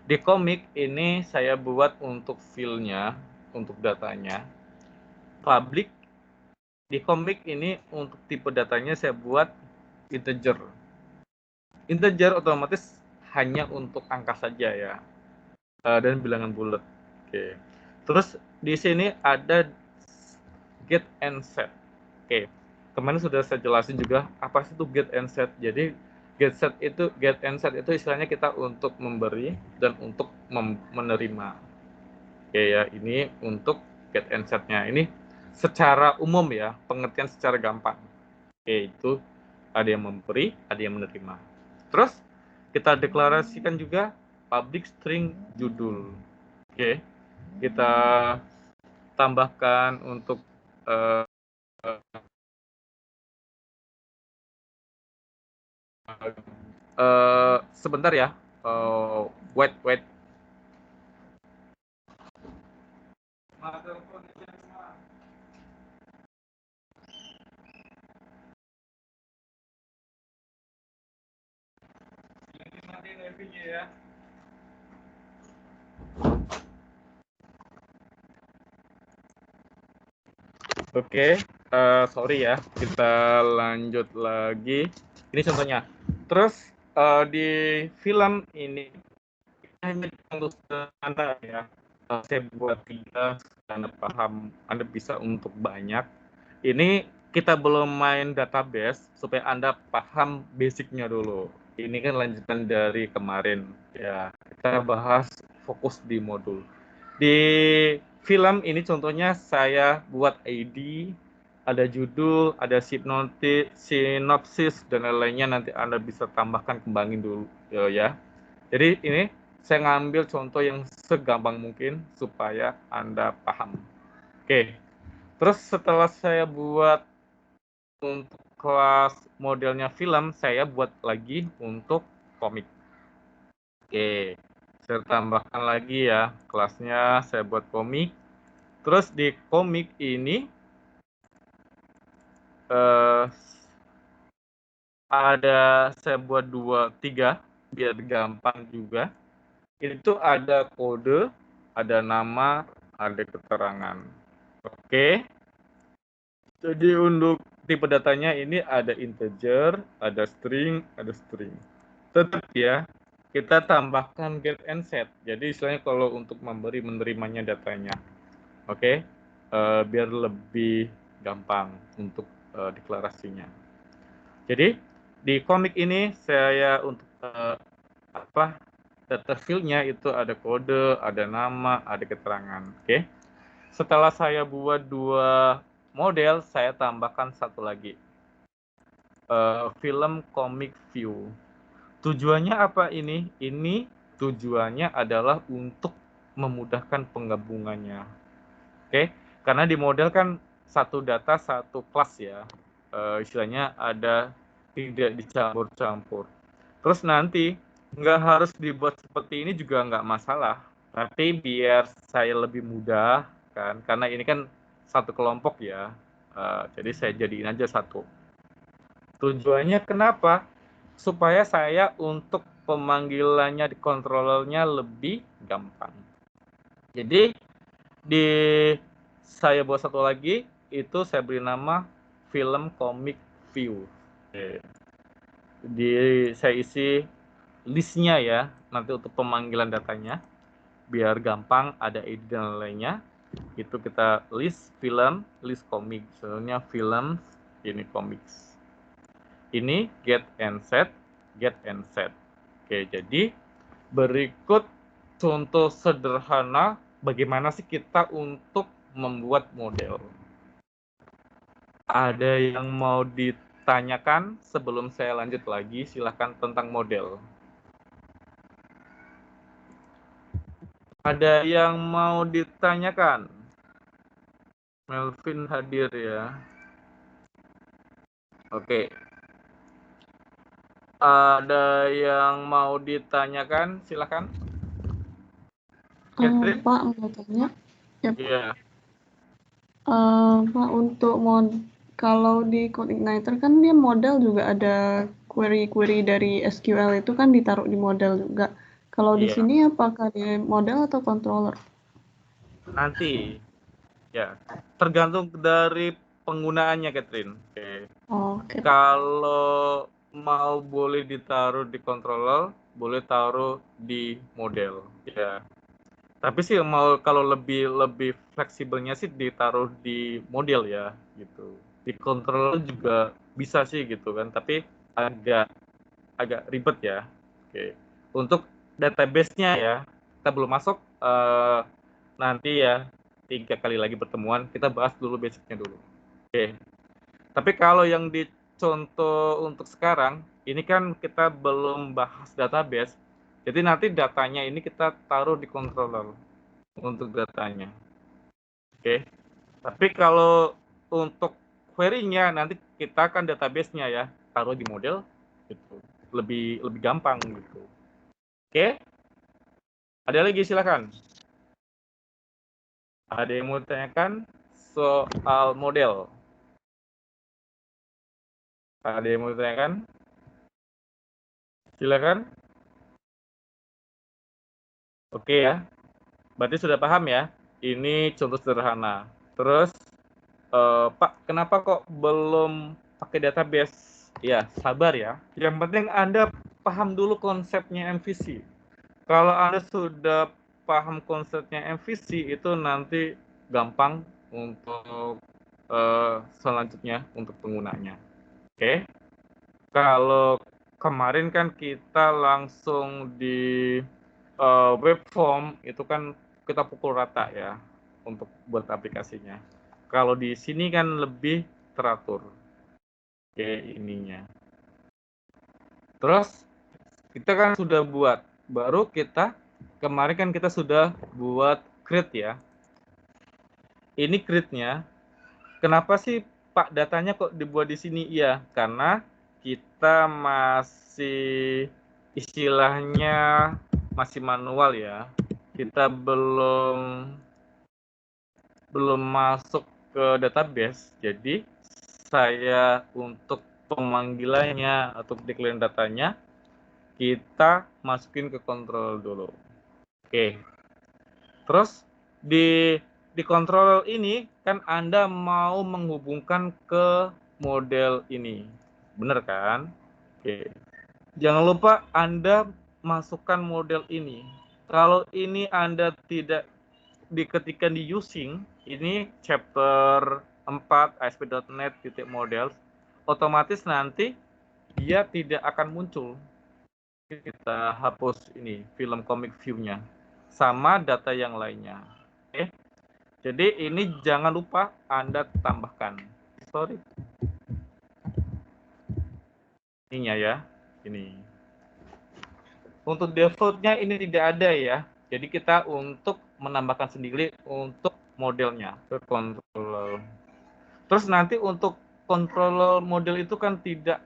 Di komik ini saya buat untuk fill-nya, untuk datanya. Public di komik ini untuk tipe datanya saya buat integer. Integer otomatis hanya untuk angka saja ya, dan bilangan bulat. Oke. Terus di sini ada get and set. Oke. Kemarin sudah saya jelasin juga apa sih itu get and set. Jadi get and set itu istilahnya kita untuk memberi dan untuk menerima. Oke ya, ini untuk get and set-nya. Ini secara umum ya, pengertian secara gampang. Oke, itu ada yang memberi, ada yang menerima. Terus kita deklarasikan juga public string judul. Oke, kita tambahkan untuk sebentar ya, wait. Ya. Oke, sorry ya, kita lanjut lagi. Ini contohnya. Terus di film ini hanya untuk Anda ya. Saya buat 3, Anda paham, Anda bisa untuk banyak. Ini kita belum main database supaya Anda paham basicnya dulu. Ini kan lanjutan dari kemarin ya. Kita bahas fokus di modul. Di film ini contohnya saya buat ID, ada judul, ada sinopsis dan lain-lainnya, nanti Anda bisa tambahkan, kembangin dulu ya. Jadi ini saya ngambil contoh yang segampang mungkin supaya Anda paham. Oke. Terus setelah saya buat untuk kelas modelnya film, saya buat lagi untuk komik. Oke. Saya tambahkan lagi ya, kelasnya saya buat komik. Terus di komik ini ada saya buat 2, 3 biar gampang juga. Itu ada kode, ada nama, ada keterangan. Oke. Jadi untuk tipe datanya ini ada integer, ada string, ada string. Tetap ya, kita tambahkan get and set. Jadi istilahnya kalau untuk memberi menerimanya datanya. Oke. Biar lebih gampang untuk deklarasinya. Jadi di komik ini saya untuk data field-nya itu ada kode, ada nama, ada keterangan. Oke. Setelah saya buat 2 model, saya tambahkan satu lagi. Film comic view. Tujuannya apa ini? Ini tujuannya adalah untuk memudahkan penggabungannya. Oke, karena di model kan satu data, satu kelas ya. Istilahnya ada tidak dicampur-campur. Terus nanti nggak harus dibuat seperti ini juga nggak masalah. Tapi biar saya lebih mudah kan, karena ini kan satu kelompok ya. Jadi saya jadiin aja satu. Tujuannya kenapa? Supaya saya untuk pemanggilannya di controllernya lebih gampang. Jadi saya buat satu lagi, itu saya beri nama film comic view. Saya isi listnya ya, nanti untuk pemanggilan datanya biar gampang, ada ID dan lainnya. Itu kita list film, list komik. Soalnya film, ini comics. Ini get and set. Oke, jadi berikut contoh sederhana bagaimana sih kita untuk membuat model. Ada yang mau ditanyakan sebelum saya lanjut lagi? Silahkan tentang model. Ada yang mau ditanyakan? Melvin hadir ya. Oke. Ada yang mau ditanyakan? Silahkan. Pak, mau tanya? Ya, Pak. Iya. Pak, untuk kalau di CodeIgniter kan dia model juga ada query-query dari SQL itu kan ditaruh di model juga. Kalau di Iya. sini apakah di model atau controller? Nanti, ya, tergantung dari penggunaannya, Catherine. Oke. Oke. Kalau mau boleh ditaruh di controller, boleh taruh di model, ya. Tapi sih mau kalau lebih fleksibelnya sih ditaruh di model ya, gitu. Di controller juga bisa sih gitu kan, tapi agak ribet ya. Oke. Untuk database-nya ya, kita belum masuk. Nanti ya 3 kali lagi pertemuan kita bahas dulu basic-nya dulu. Oke. Tapi kalau yang dicontoh untuk sekarang, ini kan kita belum bahas database. Jadi nanti datanya ini kita taruh di controller untuk datanya. Oke. Tapi kalau untuk query-nya nanti kita kan database-nya ya, taruh di model gitu. Lebih gampang gitu. Oke? Ada lagi silakan. Ada yang mau tanyakan soal model? Ada yang mau tanyakan? Silakan. Oke ya. Berarti sudah paham ya? Ini contoh sederhana. Terus, Pak, kenapa kok belum pakai database? Ya, sabar ya. Yang penting Anda paham dulu konsepnya MVC. Kalau Anda sudah paham konsepnya MVC, itu nanti gampang untuk selanjutnya untuk penggunanya. Oke? Kalau kemarin kan kita langsung di web form, itu kan kita pukul rata ya untuk buat aplikasinya. Kalau di sini kan lebih teratur. Oke, ininya. Terus kita kan sudah buat, baru kita kemarin kan kita sudah buat create ya. Ini create-nya. Kenapa sih Pak datanya kok dibuat di sini? Iya, karena kita masih istilahnya masih manual ya. Kita belum masuk ke database. Jadi saya untuk pemanggilannya atau declare datanya kita masukin ke control dulu. Oke. Terus di control ini kan Anda mau menghubungkan ke model ini. Benar kan? Oke. Jangan lupa Anda masukkan model ini. Kalau ini Anda tidak diketikkan di using, ini chapter 4 ASP.NET .models, otomatis nanti dia tidak akan muncul. Kita hapus ini film comic view-nya sama data yang lainnya. Oke. Jadi ini jangan lupa Anda tambahkan. Sorry. Ininya ya. Ini. Untuk default-nya ini tidak ada ya. Jadi kita untuk menambahkan sendiri untuk modelnya ke controller. Terus nanti untuk controller model itu kan tidak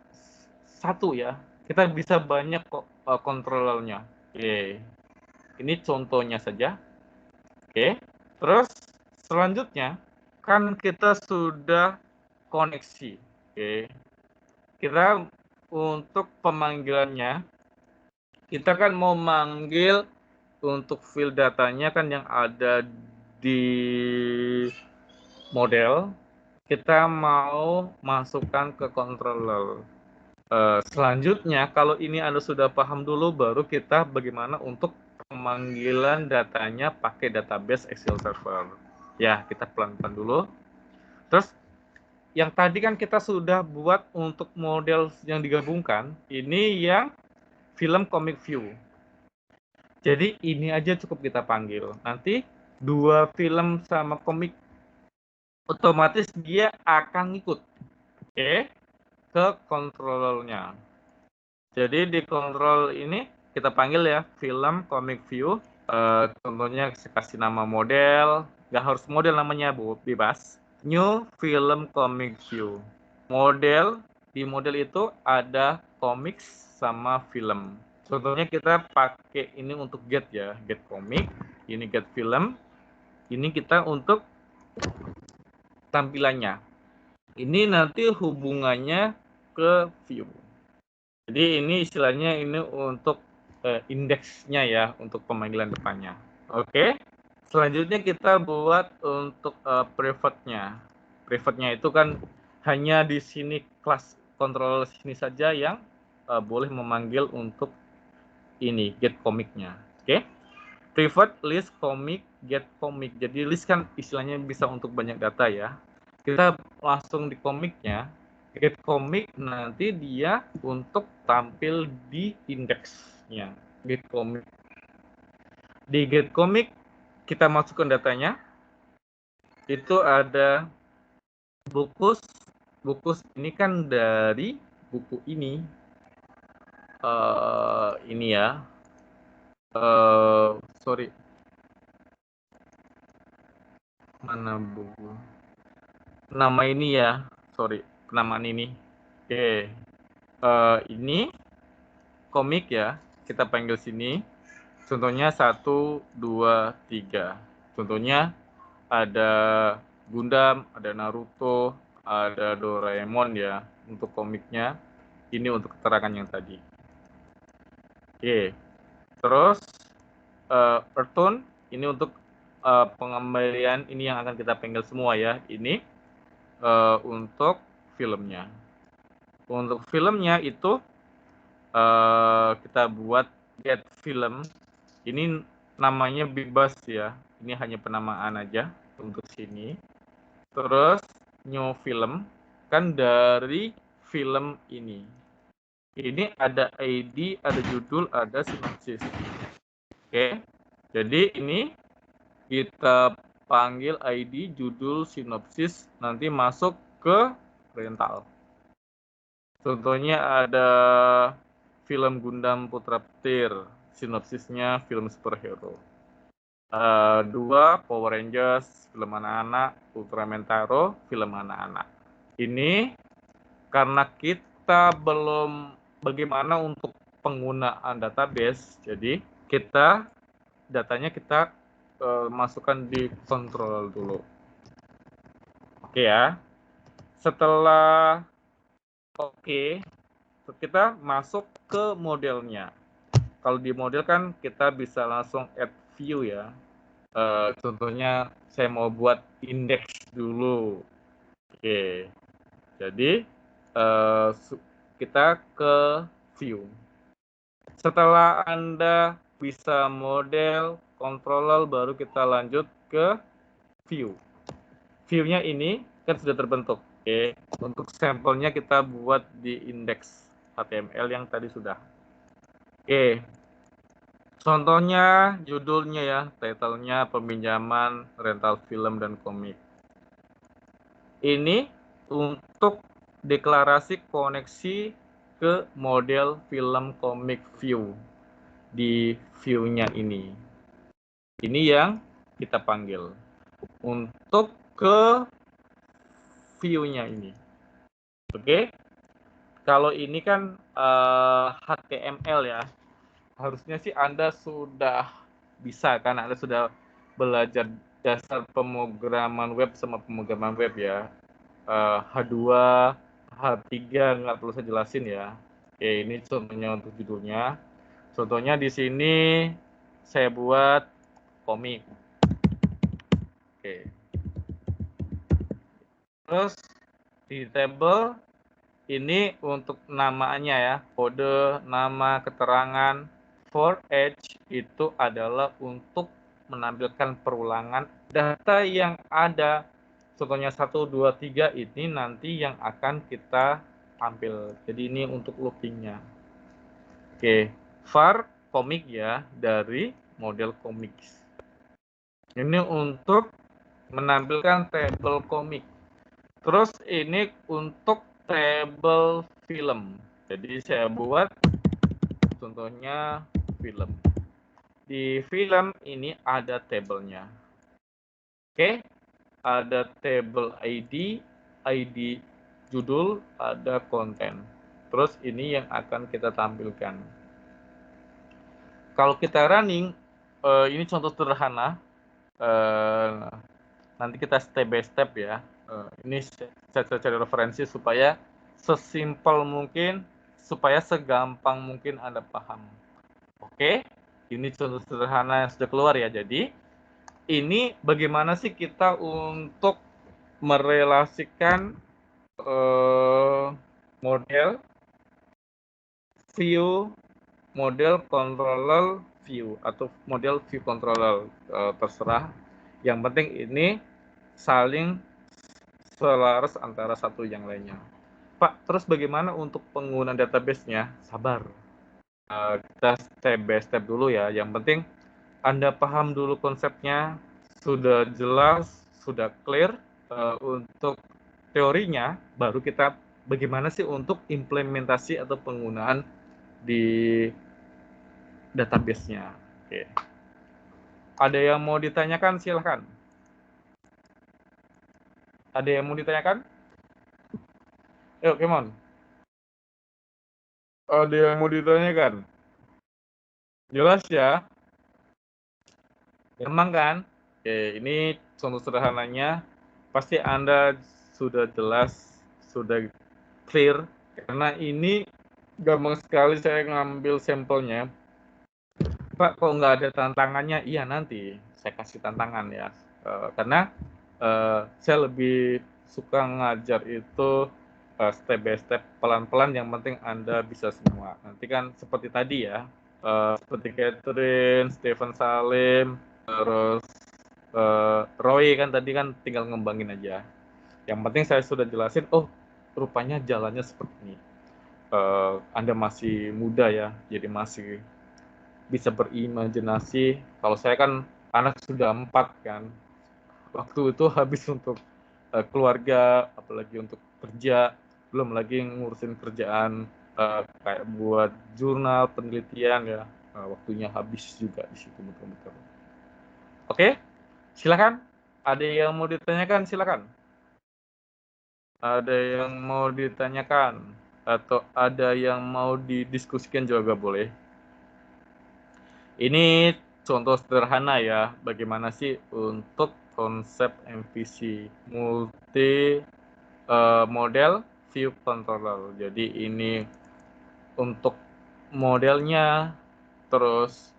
satu ya. Kita bisa banyak kok controllernya. Oke. Ini contohnya saja. Oke. Terus selanjutnya kan kita sudah koneksi. Oke. Kita untuk pemanggilannya kita kan mau manggil untuk field datanya kan yang ada di model, kita mau masukkan ke controller. Selanjutnya, kalau ini Anda sudah paham dulu, baru kita bagaimana untuk pemanggilan datanya pakai database Excel Server. Ya, kita pelan-pelan dulu. Terus, yang tadi kan kita sudah buat untuk model yang digabungkan, ini yang film comic view. Jadi ini aja cukup kita panggil. Nanti 2 film sama komik otomatis dia akan ngikut. Oke. Ke controllernya. Jadi di control ini kita panggil ya film comic view. Contohnya saya kasih nama model. Nggak harus model namanya Bu, bebas. New film comic view. Model, di model itu ada comics sama film. Contohnya kita pakai ini untuk get ya, get comic, ini get film, ini kita untuk tampilannya. Ini nanti hubungannya ke view. Jadi ini istilahnya ini untuk indeksnya ya untuk pemanggilan depannya. Oke. Selanjutnya kita buat untuk private-nya. Private-nya itu kan hanya di sini kelas controller sini saja yang boleh memanggil untuk ini get comic-nya. Oke. Private list comic get comic. Jadi list kan istilahnya bisa untuk banyak data ya. Kita langsung di komiknya, get comic nanti dia untuk tampil di indeksnya. Get comic. Di get comic kita masukkan datanya. Itu ada bukus ini kan dari buku ini. Ini ya. Sorry. Mana buku? Nama ini ya. Sorry, penamaan ini. Oke. Ini komik ya. Kita panggil sini. Contohnya 1, 2, 3. Contohnya ada Gundam, ada Naruto, ada Doraemon ya untuk komiknya. Ini untuk keterangan yang tadi. Oke. Terus Earthtone ini untuk pengembalian ini yang akan kita panggil semua ya. Ini untuk filmnya. Untuk filmnya itu kita buat get film. Ini namanya bebas ya. Ini hanya penamaan aja untuk sini. Terus new film kan dari film ini. Ini ada ID, ada judul, ada sinopsis. Oke. Jadi ini kita panggil ID, judul, sinopsis, nanti masuk ke rental. Contohnya ada film Gundam Putra Petir, sinopsisnya film superhero. 2 Power Rangers, film anak-anak, Ultraman Taro, film anak-anak. Ini karena kita belum bagaimana untuk penggunaan database, jadi datanya kita masukkan di control dulu. Oke ya. Setelah oke, kita masuk ke modelnya. Kalau di model kan kita bisa langsung add view ya. Contohnya saya mau buat indeks dulu. Oke. Jadi kita ke view. Setelah Anda bisa model, controller, baru kita lanjut ke view. View-nya ini kan sudah terbentuk. Oke. Untuk sampelnya kita buat di indeks HTML yang tadi sudah. Oke. Contohnya judulnya ya, title-nya peminjaman rental film dan komik. Ini untuk deklarasi koneksi ke model film komik view di view-nya ini. Ini yang kita panggil untuk ke view-nya ini. Oke. Kalau ini kan HTML ya. Harusnya sih Anda sudah bisa kan, Anda sudah belajar dasar pemrograman web sama pemrograman web ya. H2, H3 nggak perlu saya jelasin ya. Oke, ini contohnya untuk judulnya. Contohnya di sini saya buat komik. Oke. Terus di table ini untuk namanya ya, kode, nama, keterangan. For each itu adalah untuk menampilkan perulangan data yang ada. Contohnya 1, 2, 3 ini nanti yang akan kita tampil. Jadi ini untuk loopingnya. Oke, var komik ya, dari model komik. Ini untuk menampilkan tabel komik. Terus ini untuk tabel film. Jadi saya buat contohnya film. Di film ini ada tabelnya. Oke, ada tabel ID, ID judul, ada konten. Terus ini yang akan kita tampilkan. Kalau kita running, ini contoh sederhana. Nanti kita step by step ya. Ini saya cari referensi supaya sesimpel mungkin, supaya segampang mungkin Anda paham. Oke, ini contoh sederhana yang sudah keluar ya. Jadi ini bagaimana sih kita untuk merelasikan model view, model controller view atau model view controller, terserah. Yang penting ini saling selaras antara satu yang lainnya. Pak, terus bagaimana untuk penggunaan database-nya? Sabar. Kita step by step dulu ya. Yang penting Anda paham dulu konsepnya, sudah jelas, sudah clear untuk teorinya, baru kita bagaimana sih untuk implementasi atau penggunaan di database-nya. Oke. Ada yang mau ditanyakan? Silahkan. Ada yang mau ditanyakan? Yuk, come on. Ada yang mau ditanyakan? Jelas ya? Gampang kan? Oke, ini contoh sederhananya. Pasti Anda sudah jelas, sudah clear. Karena ini gampang sekali saya ngambil sampelnya. Pak, kok nggak ada tantangannya? Iya, nanti saya kasih tantangan ya. Karena saya lebih suka ngajar itu step by step, pelan-pelan, yang penting Anda bisa semua. Nanti kan seperti tadi ya, seperti Catherine, Stephen Salim, terus Roy kan tadi kan tinggal ngembangin aja. Yang penting saya sudah jelasin, oh rupanya jalannya seperti ini. Anda masih muda ya, jadi masih bisa berimajinasi. Kalau saya kan anak sudah 4 kan, waktu itu habis untuk keluarga, apalagi untuk kerja, belum lagi ngurusin kerjaan kayak buat jurnal penelitian ya, waktunya habis juga di situ betul-betul. Oke, silakan. Ada yang mau ditanyakan? Silakan. Ada yang mau ditanyakan atau ada yang mau didiskusikan juga boleh. Ini contoh sederhana ya, bagaimana sih untuk konsep MVC, multi model view controller. Jadi ini untuk modelnya, terus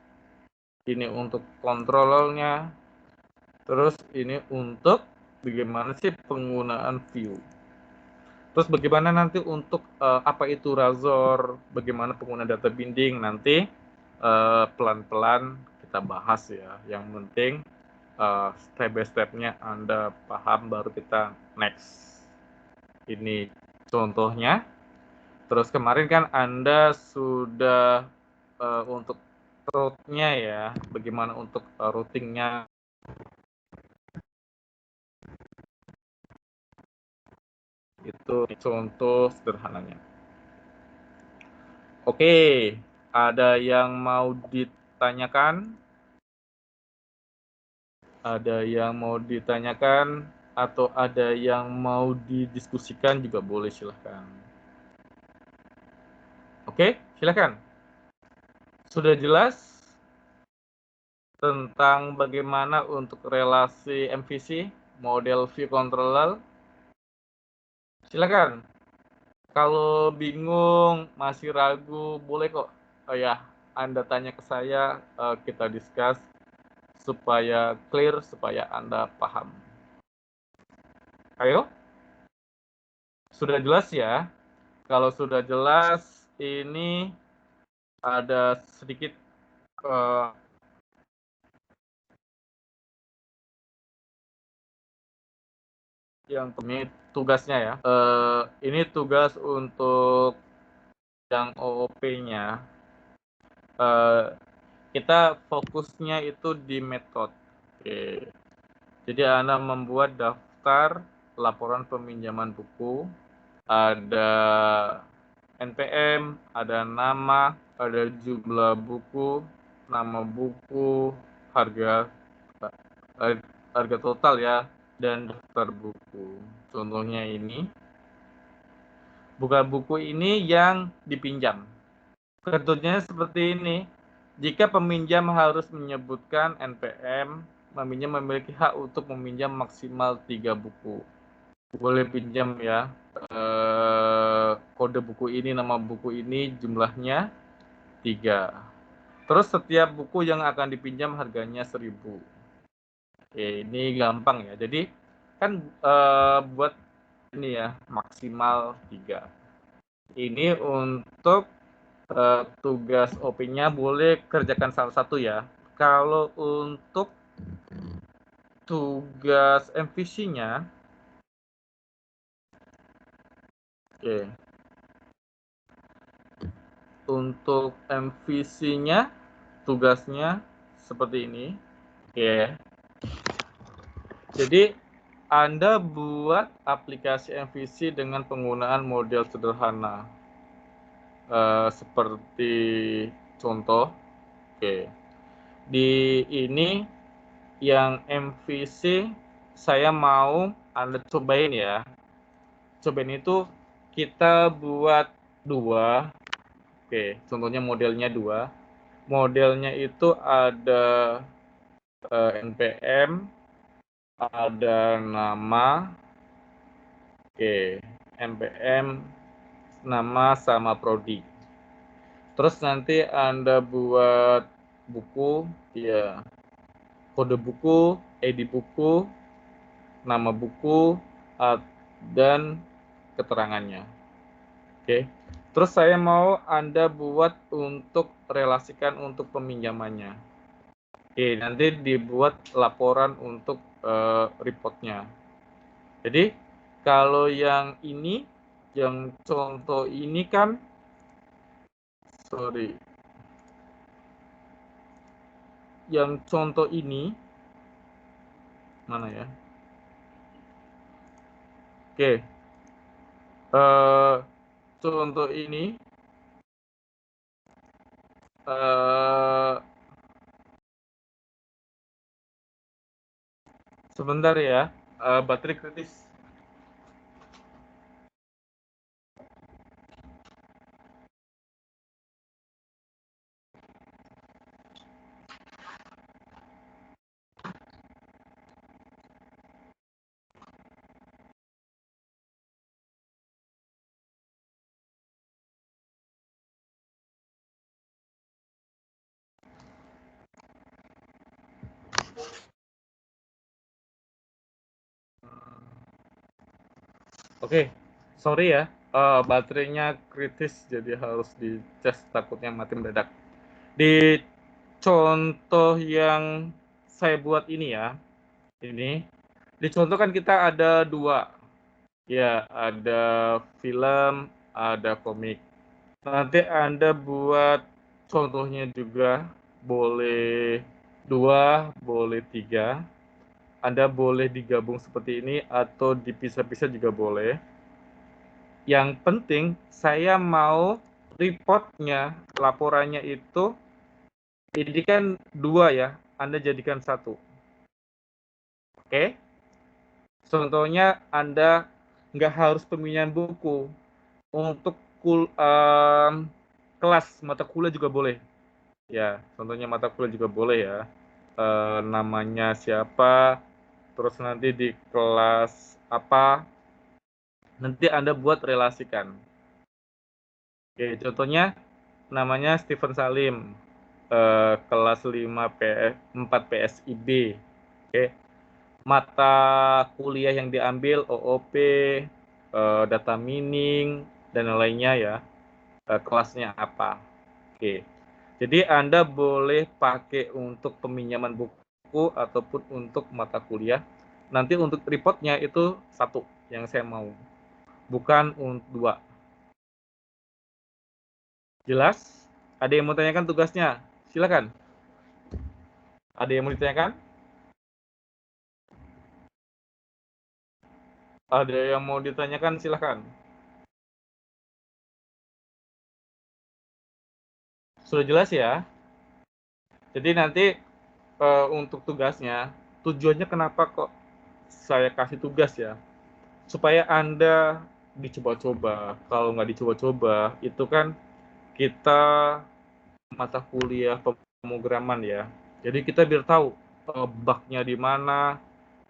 ini untuk controllernya, terus ini untuk bagaimana sih penggunaan view. Terus bagaimana nanti untuk apa itu Razor, bagaimana penggunaan data binding, nanti pelan-pelan kita bahas ya. Yang penting step by step-nya Anda paham, baru kita next. Ini contohnya. Terus kemarin kan Anda sudah untuk route-nya ya, bagaimana untuk routing-nya. Itu contoh sederhananya. Oke, ada yang mau ditanyakan? Ada yang mau ditanyakan atau ada yang mau didiskusikan juga boleh, silahkan. Oke, silahkan. Sudah jelas tentang bagaimana untuk relasi MVC, model view controller? Silakan. Kalau bingung, masih ragu, boleh kok ya Anda tanya ke saya, kita discuss supaya clear, supaya Anda paham. Ayo. Sudah jelas ya? Kalau sudah jelas, ini ada sedikit yang ini tugasnya ya. Ini tugas untuk yang OOP-nya. Kita fokusnya itu di metode. Oke. Jadi Anda membuat daftar laporan peminjaman buku, ada NPM, ada nama, ada jumlah buku, nama buku, harga total ya, dan daftar buku. Contohnya ini, bukan buku ini yang dipinjam. Ketentuannya seperti ini. Jika peminjam harus menyebutkan NPM, peminjam memiliki hak untuk meminjam maksimal 3 buku. Boleh pinjam ya. Kode buku ini, nama buku ini, jumlahnya 3. Terus setiap buku yang akan dipinjam harganya 1.000. Oke, ini gampang ya. Jadi kan buat ini ya maksimal 3. Ini untuk tugas OP-nya boleh kerjakan salah satu ya. Kalau untuk tugas MVC-nya, oke. Untuk MVC-nya tugasnya seperti ini, oke. Jadi Anda buat aplikasi MVC dengan penggunaan model sederhana, seperti contoh, oke. Di ini yang MVC saya mau Anda cobain ya. Cobain itu kita buat 2. Oke, contohnya modelnya 2. Modelnya itu ada NPM, ada nama, oke, NPM, nama sama prodi. Terus nanti Anda buat buku, ya, kode buku, ID buku, nama buku, dan keterangannya. Oke. Terus saya mau Anda buat untuk relasikan untuk peminjamannya. Oke, nanti dibuat laporan untuk reportnya. Jadi kalau yang ini, yang contoh ini kan, yang contoh ini mana ya? Oke, contoh ini sebentar ya, baterai kritis. Oke, sorry ya, baterainya kritis jadi harus dicas, takutnya mati mendadak. Di contoh yang saya buat ini ya, ini di contoh kan kita ada 2 ya, ada film, ada komik. Nanti Anda buat contohnya juga boleh 2, boleh 3. Anda boleh digabung seperti ini atau dipisah-pisah juga boleh. Yang penting saya mau reportnya, laporannya itu, ini kan 2 ya, Anda jadikan 1. Oke? Contohnya Anda nggak harus peminjaman buku. Untuk kelas mata kuliah juga boleh. Ya, contohnya mata kuliah juga boleh ya. Namanya siapa, terus nanti di kelas apa, nanti Anda buat relasikan. Oke, contohnya namanya Stephen Salim, kelas 4 PSIB. Oke. Mata kuliah yang diambil OOP, data mining, dan lainnya ya. Kelasnya apa. Oke. Jadi Anda boleh pakai untuk peminjaman buku ataupun untuk mata kuliah. Nanti untuk reportnya itu 1 yang saya mau, bukan untuk 2. Jelas? Ada yang mau tanyakan tugasnya? Silakan. Ada yang mau ditanyakan? Ada yang mau ditanyakan? Silakan. Sudah jelas ya? Jadi nanti untuk tugasnya, tujuannya kenapa kok saya kasih tugas ya? Supaya Anda dicoba-coba. Kalau nggak dicoba-coba, itu kan kita mata kuliah pemrograman ya. Jadi kita biar tahu bug-nya di mana,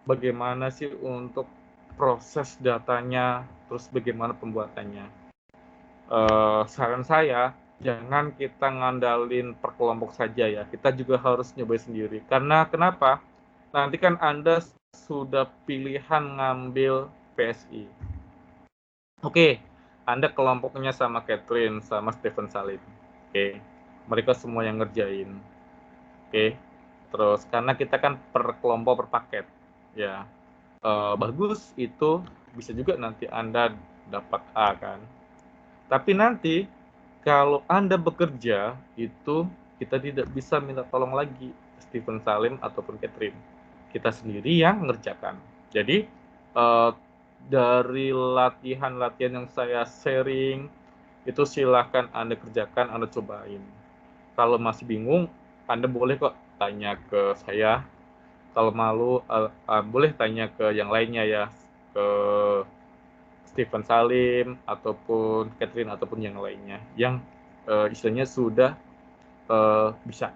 bagaimana sih untuk proses datanya, terus bagaimana pembuatannya. Saran saya, Jangan kita ngandalin per kelompok saja ya, kita juga harus nyoba sendiri. Karena kenapa? Nanti kan Anda sudah pilihan ngambil PSI. Oke, Anda kelompoknya sama Catherine, sama Stephen Salim. Oke, mereka semua yang ngerjain. Oke, terus karena kita kan per kelompok per paket, ya bagus itu bisa juga nanti Anda dapat A kan. Tapi nanti kalau Anda bekerja itu kita tidak bisa minta tolong lagi Stephen Salim ataupun Catherine. Kita sendiri yang mengerjakan. Jadi dari latihan-latihan yang saya sharing itu silahkan Anda kerjakan, Anda cobain. Kalau masih bingung, Anda boleh kok tanya ke saya. Kalau malu, boleh tanya ke yang lainnya ya, ke Stephen Salim ataupun Catherine ataupun yang lainnya yang istilahnya sudah bisa.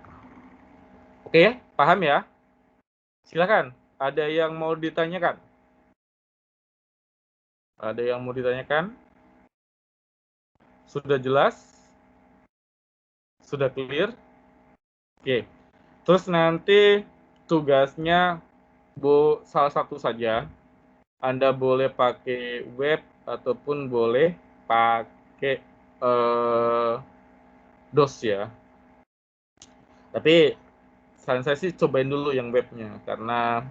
Oke ya, paham ya? Silakan. Ada yang mau ditanyakan? Ada yang mau ditanyakan? Sudah jelas? Sudah clear? Oke. Terus nanti tugasnya salah satu saja. Anda boleh pakai web ataupun boleh pakai DOS ya. Tapi saran saya sih cobain dulu yang webnya karena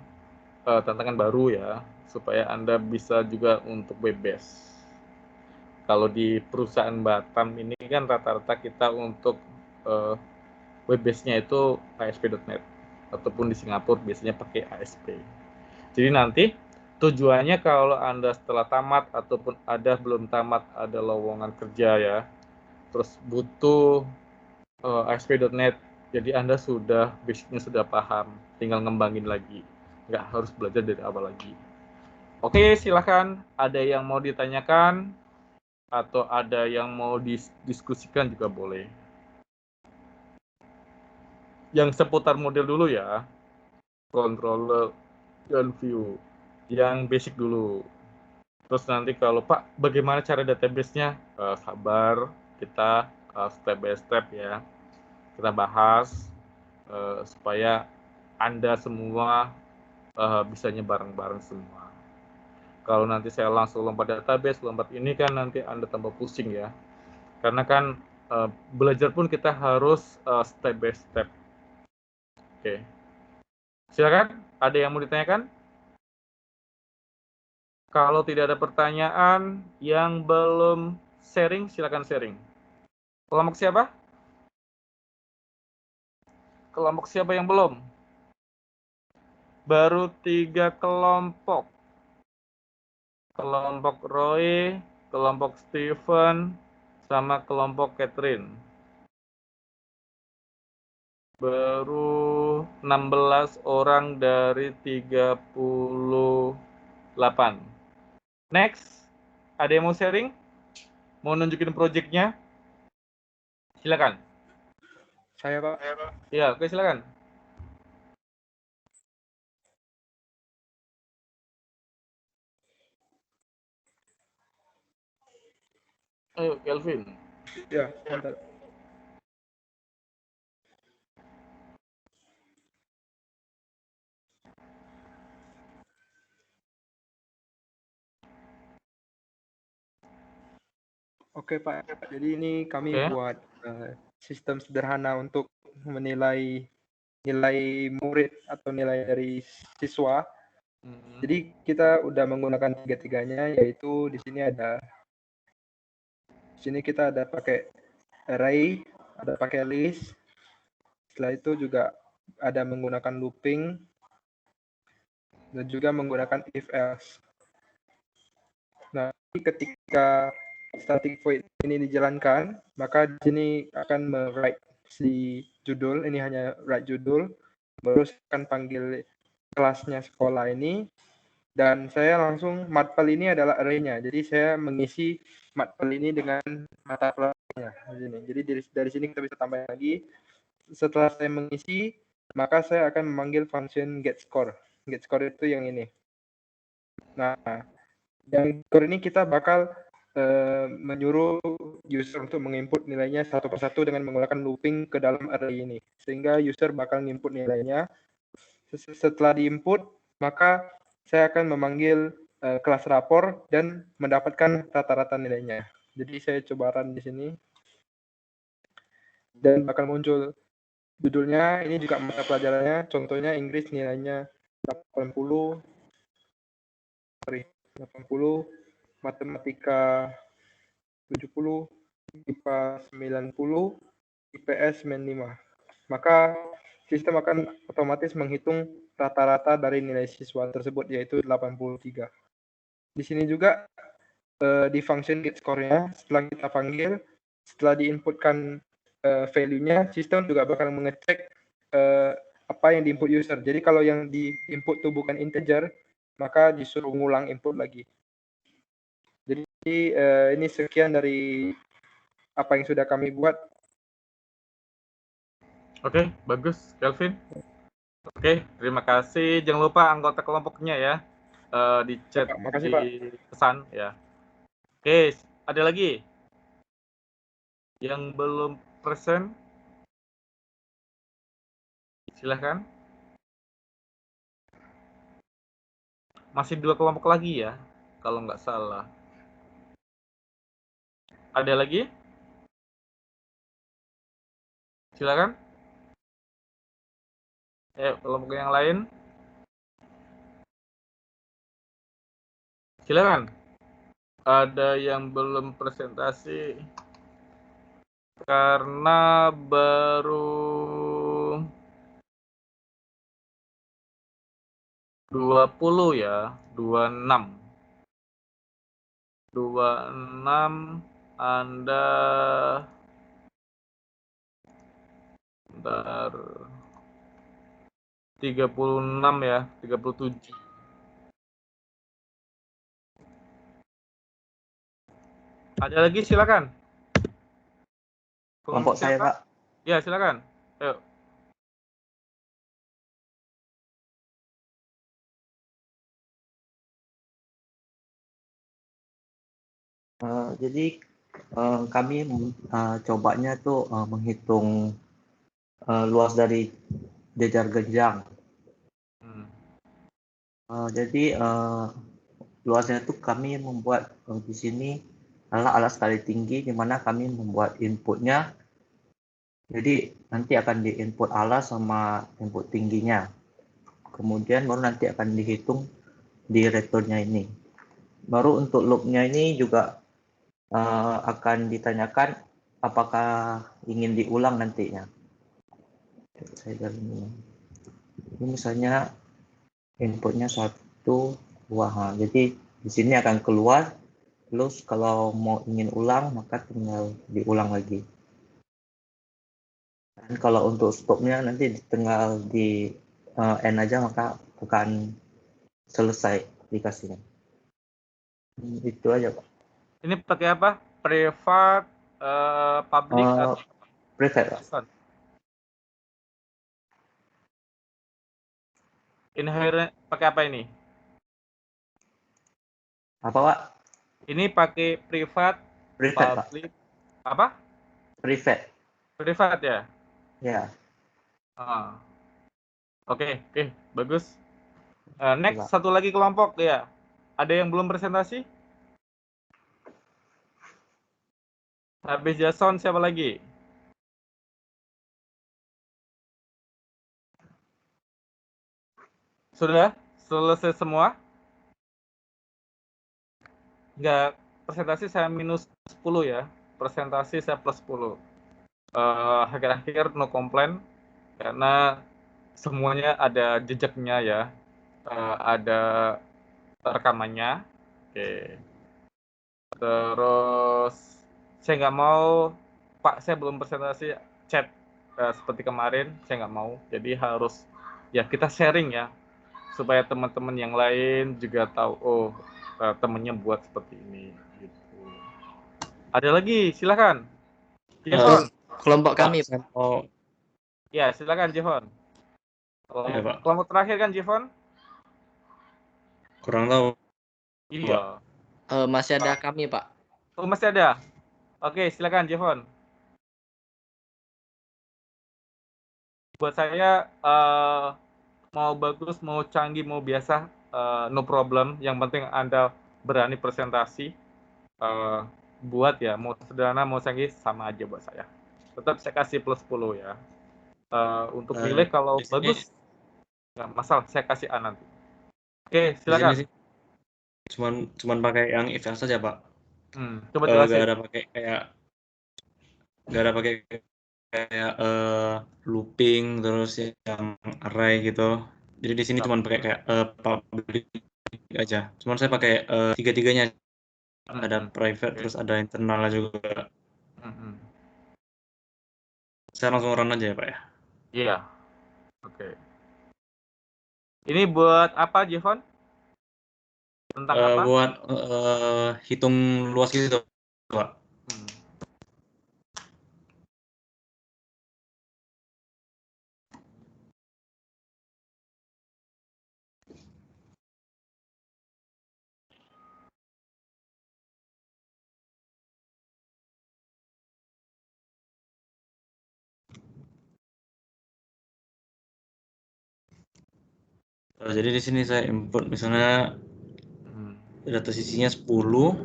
tantangan baru ya, supaya Anda bisa juga untuk web based. Kalau di perusahaan Batam ini kan rata-rata kita untuk web base-nya itu ASP.NET ataupun di Singapura biasanya pakai ASP. Jadi nanti tujuannya kalau Anda setelah tamat ataupun belum tamat ada lowongan kerja ya, terus butuh ASP.NET, jadi Anda sudah basic-nya sudah paham, tinggal ngembangin lagi, nggak harus belajar dari awal lagi. Oke, silahkan. Ada yang mau ditanyakan atau ada yang mau didiskusikan juga boleh. Yang seputar model dulu ya, controller dan view. Yang basic dulu. Terus nanti kalau Pak, bagaimana cara database-nya? Sabar, kita step by step ya. Kita bahas supaya Anda semua bisanya bareng-bareng semua. Kalau nanti saya langsung lompat database, lompat ini kan nanti Anda tambah pusing ya. Karena kan belajar pun kita harus step by step. Oke. Silakan, ada yang mau ditanyakan? Kalau tidak ada pertanyaan, yang belum sharing, silakan sharing. Kelompok siapa? Kelompok siapa yang belum? Baru 3 kelompok. Kelompok Roy, kelompok Steven, sama kelompok Catherine. Baru 16 orang dari 38. Next, ada yang mau sharing? Mau nunjukin project-nya? Silakan. Saya, Pak. Ya, oke silakan. Ayo, Kelvin. Ya, sebentar. Oke, Pak. Jadi ini kami buat sistem sederhana untuk menilai nilai murid atau nilai dari siswa. Jadi kita udah menggunakan tiga-tiganya, yaitu di sini kita ada pakai array, ada pakai list. Setelah itu juga ada menggunakan looping dan juga menggunakan if else. Nah, ketika static void ini dijalankan, maka di sini akan write si judul, ini hanya write judul, baru akan panggil kelasnya sekolah ini, dan saya langsung matpel ini adalah array-nya, jadi saya mengisi matpel ini dengan mata pelajarannya. Jadi dari sini kita bisa tambah lagi. Setelah saya mengisi, maka saya akan memanggil function getScore. GetScore itu yang ini. Nah, yang score ini kita bakal menyuruh user untuk menginput nilainya satu persatu dengan menggunakan looping ke dalam array ini. Sehingga user bakal menginput nilainya. Setelah diinput, maka saya akan memanggil kelas rapor dan mendapatkan rata-rata nilainya. Jadi saya coba run di sini. Dan bakal muncul judulnya, ini juga mata pelajarannya, contohnya Inggris nilainya 80, matematika 70, IPA 90, IPS 95. Maka sistem akan otomatis menghitung rata-rata dari nilai siswa tersebut, yaitu 83. Di sini juga di function get score-nya, setelah kita panggil, setelah diinputkan value-nya, sistem juga bakal mengecek apa yang diinput user. Jadi kalau yang diinput itu bukan integer, maka disuruh ngulang input lagi. Jadi ini sekian dari apa yang sudah kami buat. Oke, bagus, Kelvin. Oke, terima kasih. Jangan lupa anggota kelompoknya ya, di chat, Makasih, di Pak. pesan ya. Oke, ada lagi yang belum present? Silahkan. Masih 2 kelompok lagi ya, kalau nggak salah. Ada lagi? Silakan. Kelompok yang lain. Silakan. Ada yang belum presentasi karena baru 20 ya, 26. 26 Anda bentar 36 ya, 37. Ada lagi silakan. Kelompok saya, Pak. Ya, silakan. Ayo. Jadi kami cobanya tuh menghitung luas dari jejar genjang. Jadi luasnya itu kami membuat di sini alat skala tinggi, di mana kami membuat inputnya. Jadi nanti akan diinput alas sama input tingginya. Kemudian baru nanti akan dihitung di returnnya ini. Baru untuk loopnya ini juga akan ditanyakan apakah ingin diulang nantinya. Saya ini misalnya inputnya 1, 2, jadi di sini akan keluar. Terus kalau mau ingin ulang maka tinggal diulang lagi. Dan kalau untuk stopnya nanti tinggal di end aja, maka akan selesai aplikasinya. Itu aja, Pak. Ini pakai apa? Privat, public, atau private, Pak. Inherent pakai apa ini? Apa, Pak? Ini pakai privat, public, Pak. apa? Privat ya? Ya. Oke, bagus. Next, satu lagi kelompok ya. Ada yang belum presentasi? Habis Jason, siapa lagi? Sudah? Selesai semua? Enggak, presentasi saya minus 10 ya. Presentasi saya plus 10. Akhir-akhir no complaint, karena semuanya ada jejaknya ya. Ada rekamannya. Oke. Terus saya nggak mau, Pak, saya belum presentasi chat seperti kemarin, saya nggak mau. Jadi harus ya kita sharing ya, supaya teman-teman yang lain juga tahu, oh temennya buat seperti ini. Gitu. Ada lagi, silakan. Jehon. Kelompok kami, Pak. Ya, silakan Jehon. Ya, Pak. Kelompok terakhir kan Jehon? Kurang tahu. Iya. Masih ada kami, Pak. Oh, masih ada. Oke, silakan Jevon. Buat saya mau bagus, mau canggih, mau biasa, no problem. Yang penting Anda berani presentasi. Buat ya, mau sederhana, mau canggih, sama aja buat saya. Tetap saya kasih plus 10 ya. Untuk nilai kalau di sini- bagus, nggak masalah, saya kasih A nanti. Oke, Di sini silakan. sih cuman pakai yang if else saja, Pak. Coba Gak jelasin. ada pakai kayak looping terus yang array gitu. Jadi di sini cuman pakai kayak public aja. Cuman saya pakai tiga-tiganya. Ada private terus ada internalnya juga. Saya langsung run aja ya, Pak ya. Iya. Oke. Ini buat apa, Jevon? Tentang apa? Buat hitung luas gitu, Pak. Jadi di sini saya input misalnya data sisinya 10.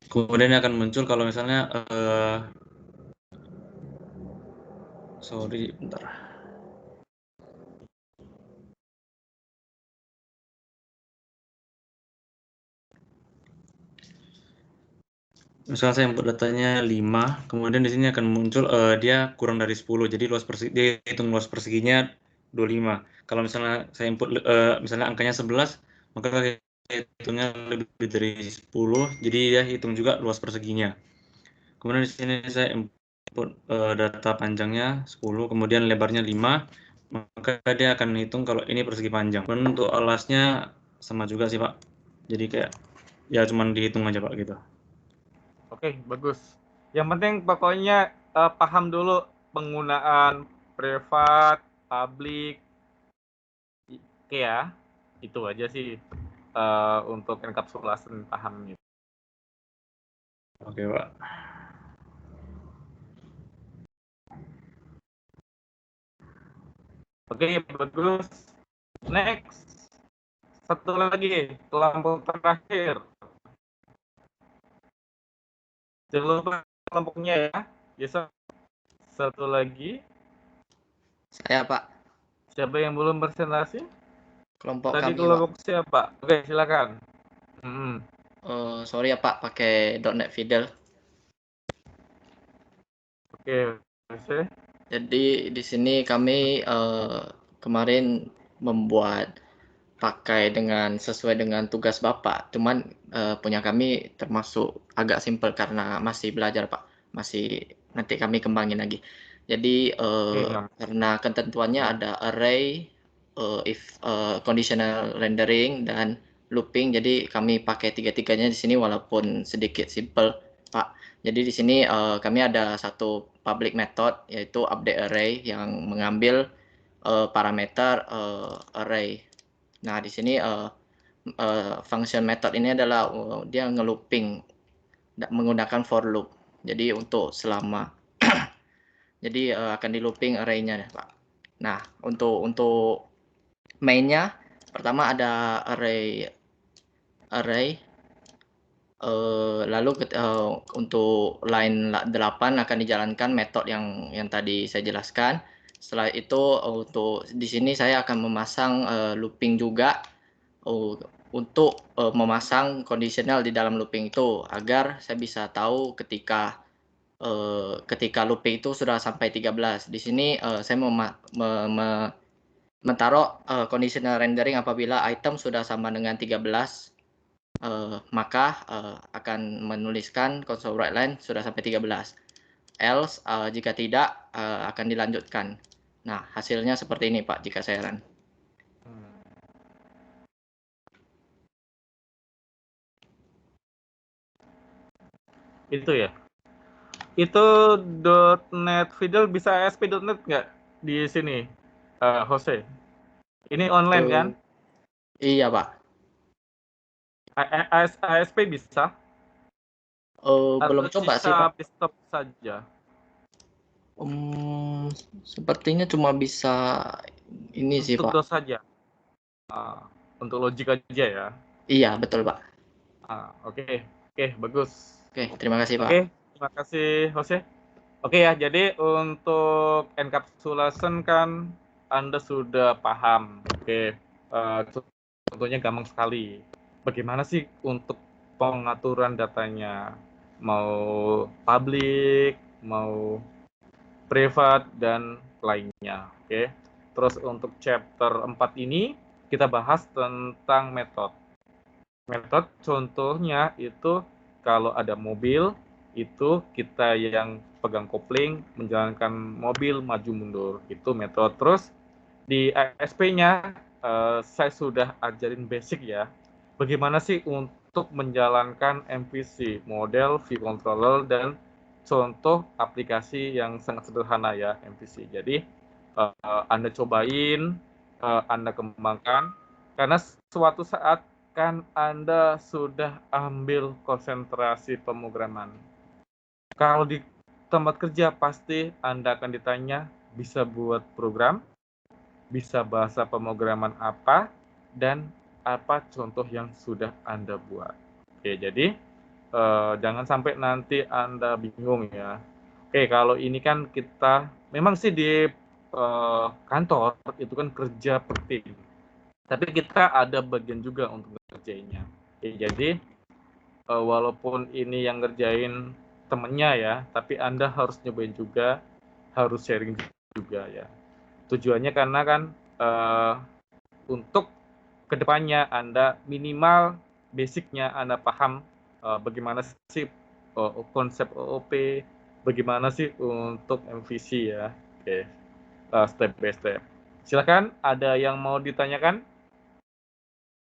Kemudian akan muncul kalau misalnya sorry, bentar. Misalnya saya input datanya 5, kemudian di sini akan muncul dia kurang dari 10. Jadi dia hitung luas perseginya 25. Kalau misalnya saya input misalnya angkanya 11, maka hitungnya lebih dari 10. Jadi dia hitung juga luas perseginya. Kemudian di sini saya input data panjangnya 10, kemudian lebarnya 5, maka dia akan menghitung kalau ini persegi panjang. Kemudian untuk alasnya sama juga sih, Pak. Jadi kayak ya cuman dihitung aja, Pak, gitu. Oke, bagus. Yang penting pokoknya paham dulu penggunaan privat, public. Oke ya, itu aja sih untuk enkapsulasi paham gitu. Oke, Pak. Oke, bagus. Next. Satu lagi, kelompok terakhir. Jangan lupa kelompoknya ya. Biasa. Satu lagi. Saya, Pak. Siapa yang belum presentasi? Kelompok Tadi kami, kelompok Pak. siapa? Oke, silakan. Sorry ya, Pak, pakai .NET Fidel. Oke, bisa. Jadi di sini kami kemarin membuat pakai sesuai dengan tugas Bapak. Cuman punya kami termasuk agak simpel karena masih belajar, Pak. Nanti kami kembangin lagi. Jadi karena ketentuannya ada array, if conditional rendering dan looping. Jadi kami pakai tiga-tiganya di sini walaupun sedikit simple, Pak. Jadi di sini kami ada satu public method yaitu update array yang mengambil parameter array. Nah, di sini function method ini adalah dia nge-looping menggunakan for loop. Jadi untuk selama jadi akan di looping array-nya, Pak. Nah, untuk main-nya pertama ada array lalu untuk line 8 akan dijalankan metode yang tadi saya jelaskan. Setelah itu untuk di sini saya akan memasang looping juga untuk memasang conditional di dalam looping itu agar saya bisa tahu ketika looping itu sudah sampai 13. Di sini saya menaruh conditional rendering apabila item sudah sama dengan 13. Maka akan menuliskan console write line sudah sampai 13. Else jika tidak akan dilanjutkan. Nah, hasilnya seperti ini, Pak, jika saya run. Itu ya. Itu .NET Fidel bisa ASP.NET nggak di sini, Jose? Ini online kan? Iya, Pak. ASP bisa? Belum Atau coba sih, Pak. desktop saja? Sepertinya cuma bisa ini sih, Untuk Pak. DOS saja? Untuk Logic aja ya? Iya, betul, Pak. Oke, bagus. Oke, terima kasih, Pak. Oke, terima kasih, Jose. Oke ya, jadi untuk encapsulation kan Anda sudah paham. Oke, contohnya gampang sekali. Bagaimana sih untuk pengaturan datanya? Mau public, mau privat, dan lainnya. Oke. Terus untuk chapter 4 ini, kita bahas tentang metode. Metode contohnya itu kalau ada mobil, itu kita yang pegang kopling, menjalankan mobil maju mundur. Itu metode. Terus di ASP-nya, saya sudah ajarin basic ya. Bagaimana sih untuk menjalankan MVC, model, V-controller, dan contoh aplikasi yang sangat sederhana ya, MVC. Jadi, Anda cobain, Anda kembangkan, karena suatu saat kan Anda sudah ambil konsentrasi pemrograman. Kalau di tempat kerja pasti Anda akan ditanya, bisa buat program, bisa bahasa pemrograman apa, dan apa contoh yang sudah Anda buat. Oke, jadi jangan sampai nanti Anda bingung ya. Oke, kalau ini kan kita, memang sih di kantor itu kan kerja per tim. Tapi kita ada bagian juga untuk ngerjainnya. Oke, jadi walaupun ini yang ngerjain temennya ya, tapi Anda harus nyobain juga, harus sharing juga ya. Tujuannya karena kan untuk kedepannya Anda minimal basicnya Anda paham bagaimana sih konsep OOP, bagaimana sih untuk MVC ya. Oke, step by step. Silakan, ada yang mau ditanyakan?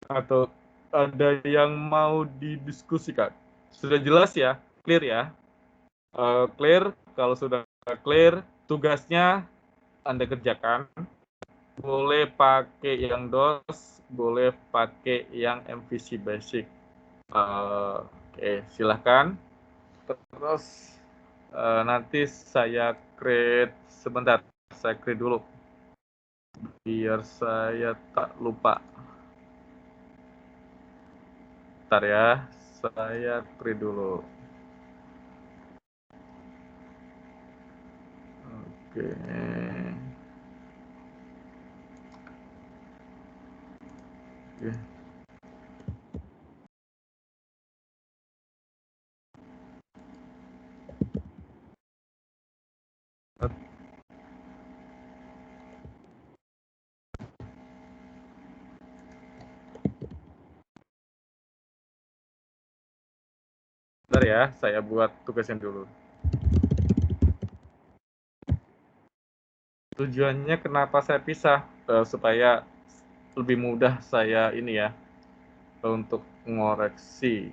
Atau ada yang mau didiskusikan? Sudah jelas ya? Clear ya? Clear, kalau sudah clear, tugasnya Anda kerjakan. Boleh pakai yang DOS, boleh pakai yang MVC basic. Oke, silahkan. Terus nanti saya create sebentar. Saya create dulu biar saya tak lupa. Bentar ya, saya create dulu. Oke. Oke. Bentar ya, saya buat tugasnya dulu. Tujuannya kenapa saya pisah? Supaya lebih mudah saya ini ya, untuk ngoreksi.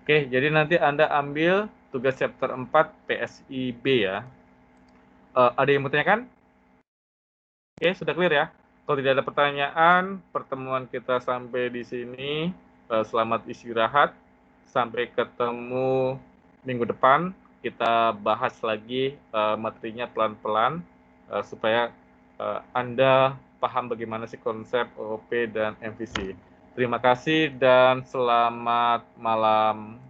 Oke, jadi nanti Anda ambil tugas chapter 4 PSIB ya. Ada yang mau tanyakan? Oke, sudah clear ya? Kalau tidak ada pertanyaan, pertemuan kita sampai di sini. Selamat istirahat. Sampai ketemu minggu depan. Kita bahas lagi materinya pelan-pelan supaya Anda paham bagaimana sih konsep OOP dan MVC. Terima kasih dan selamat malam.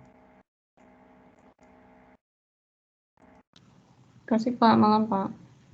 Terima kasih Pak, malam Pak.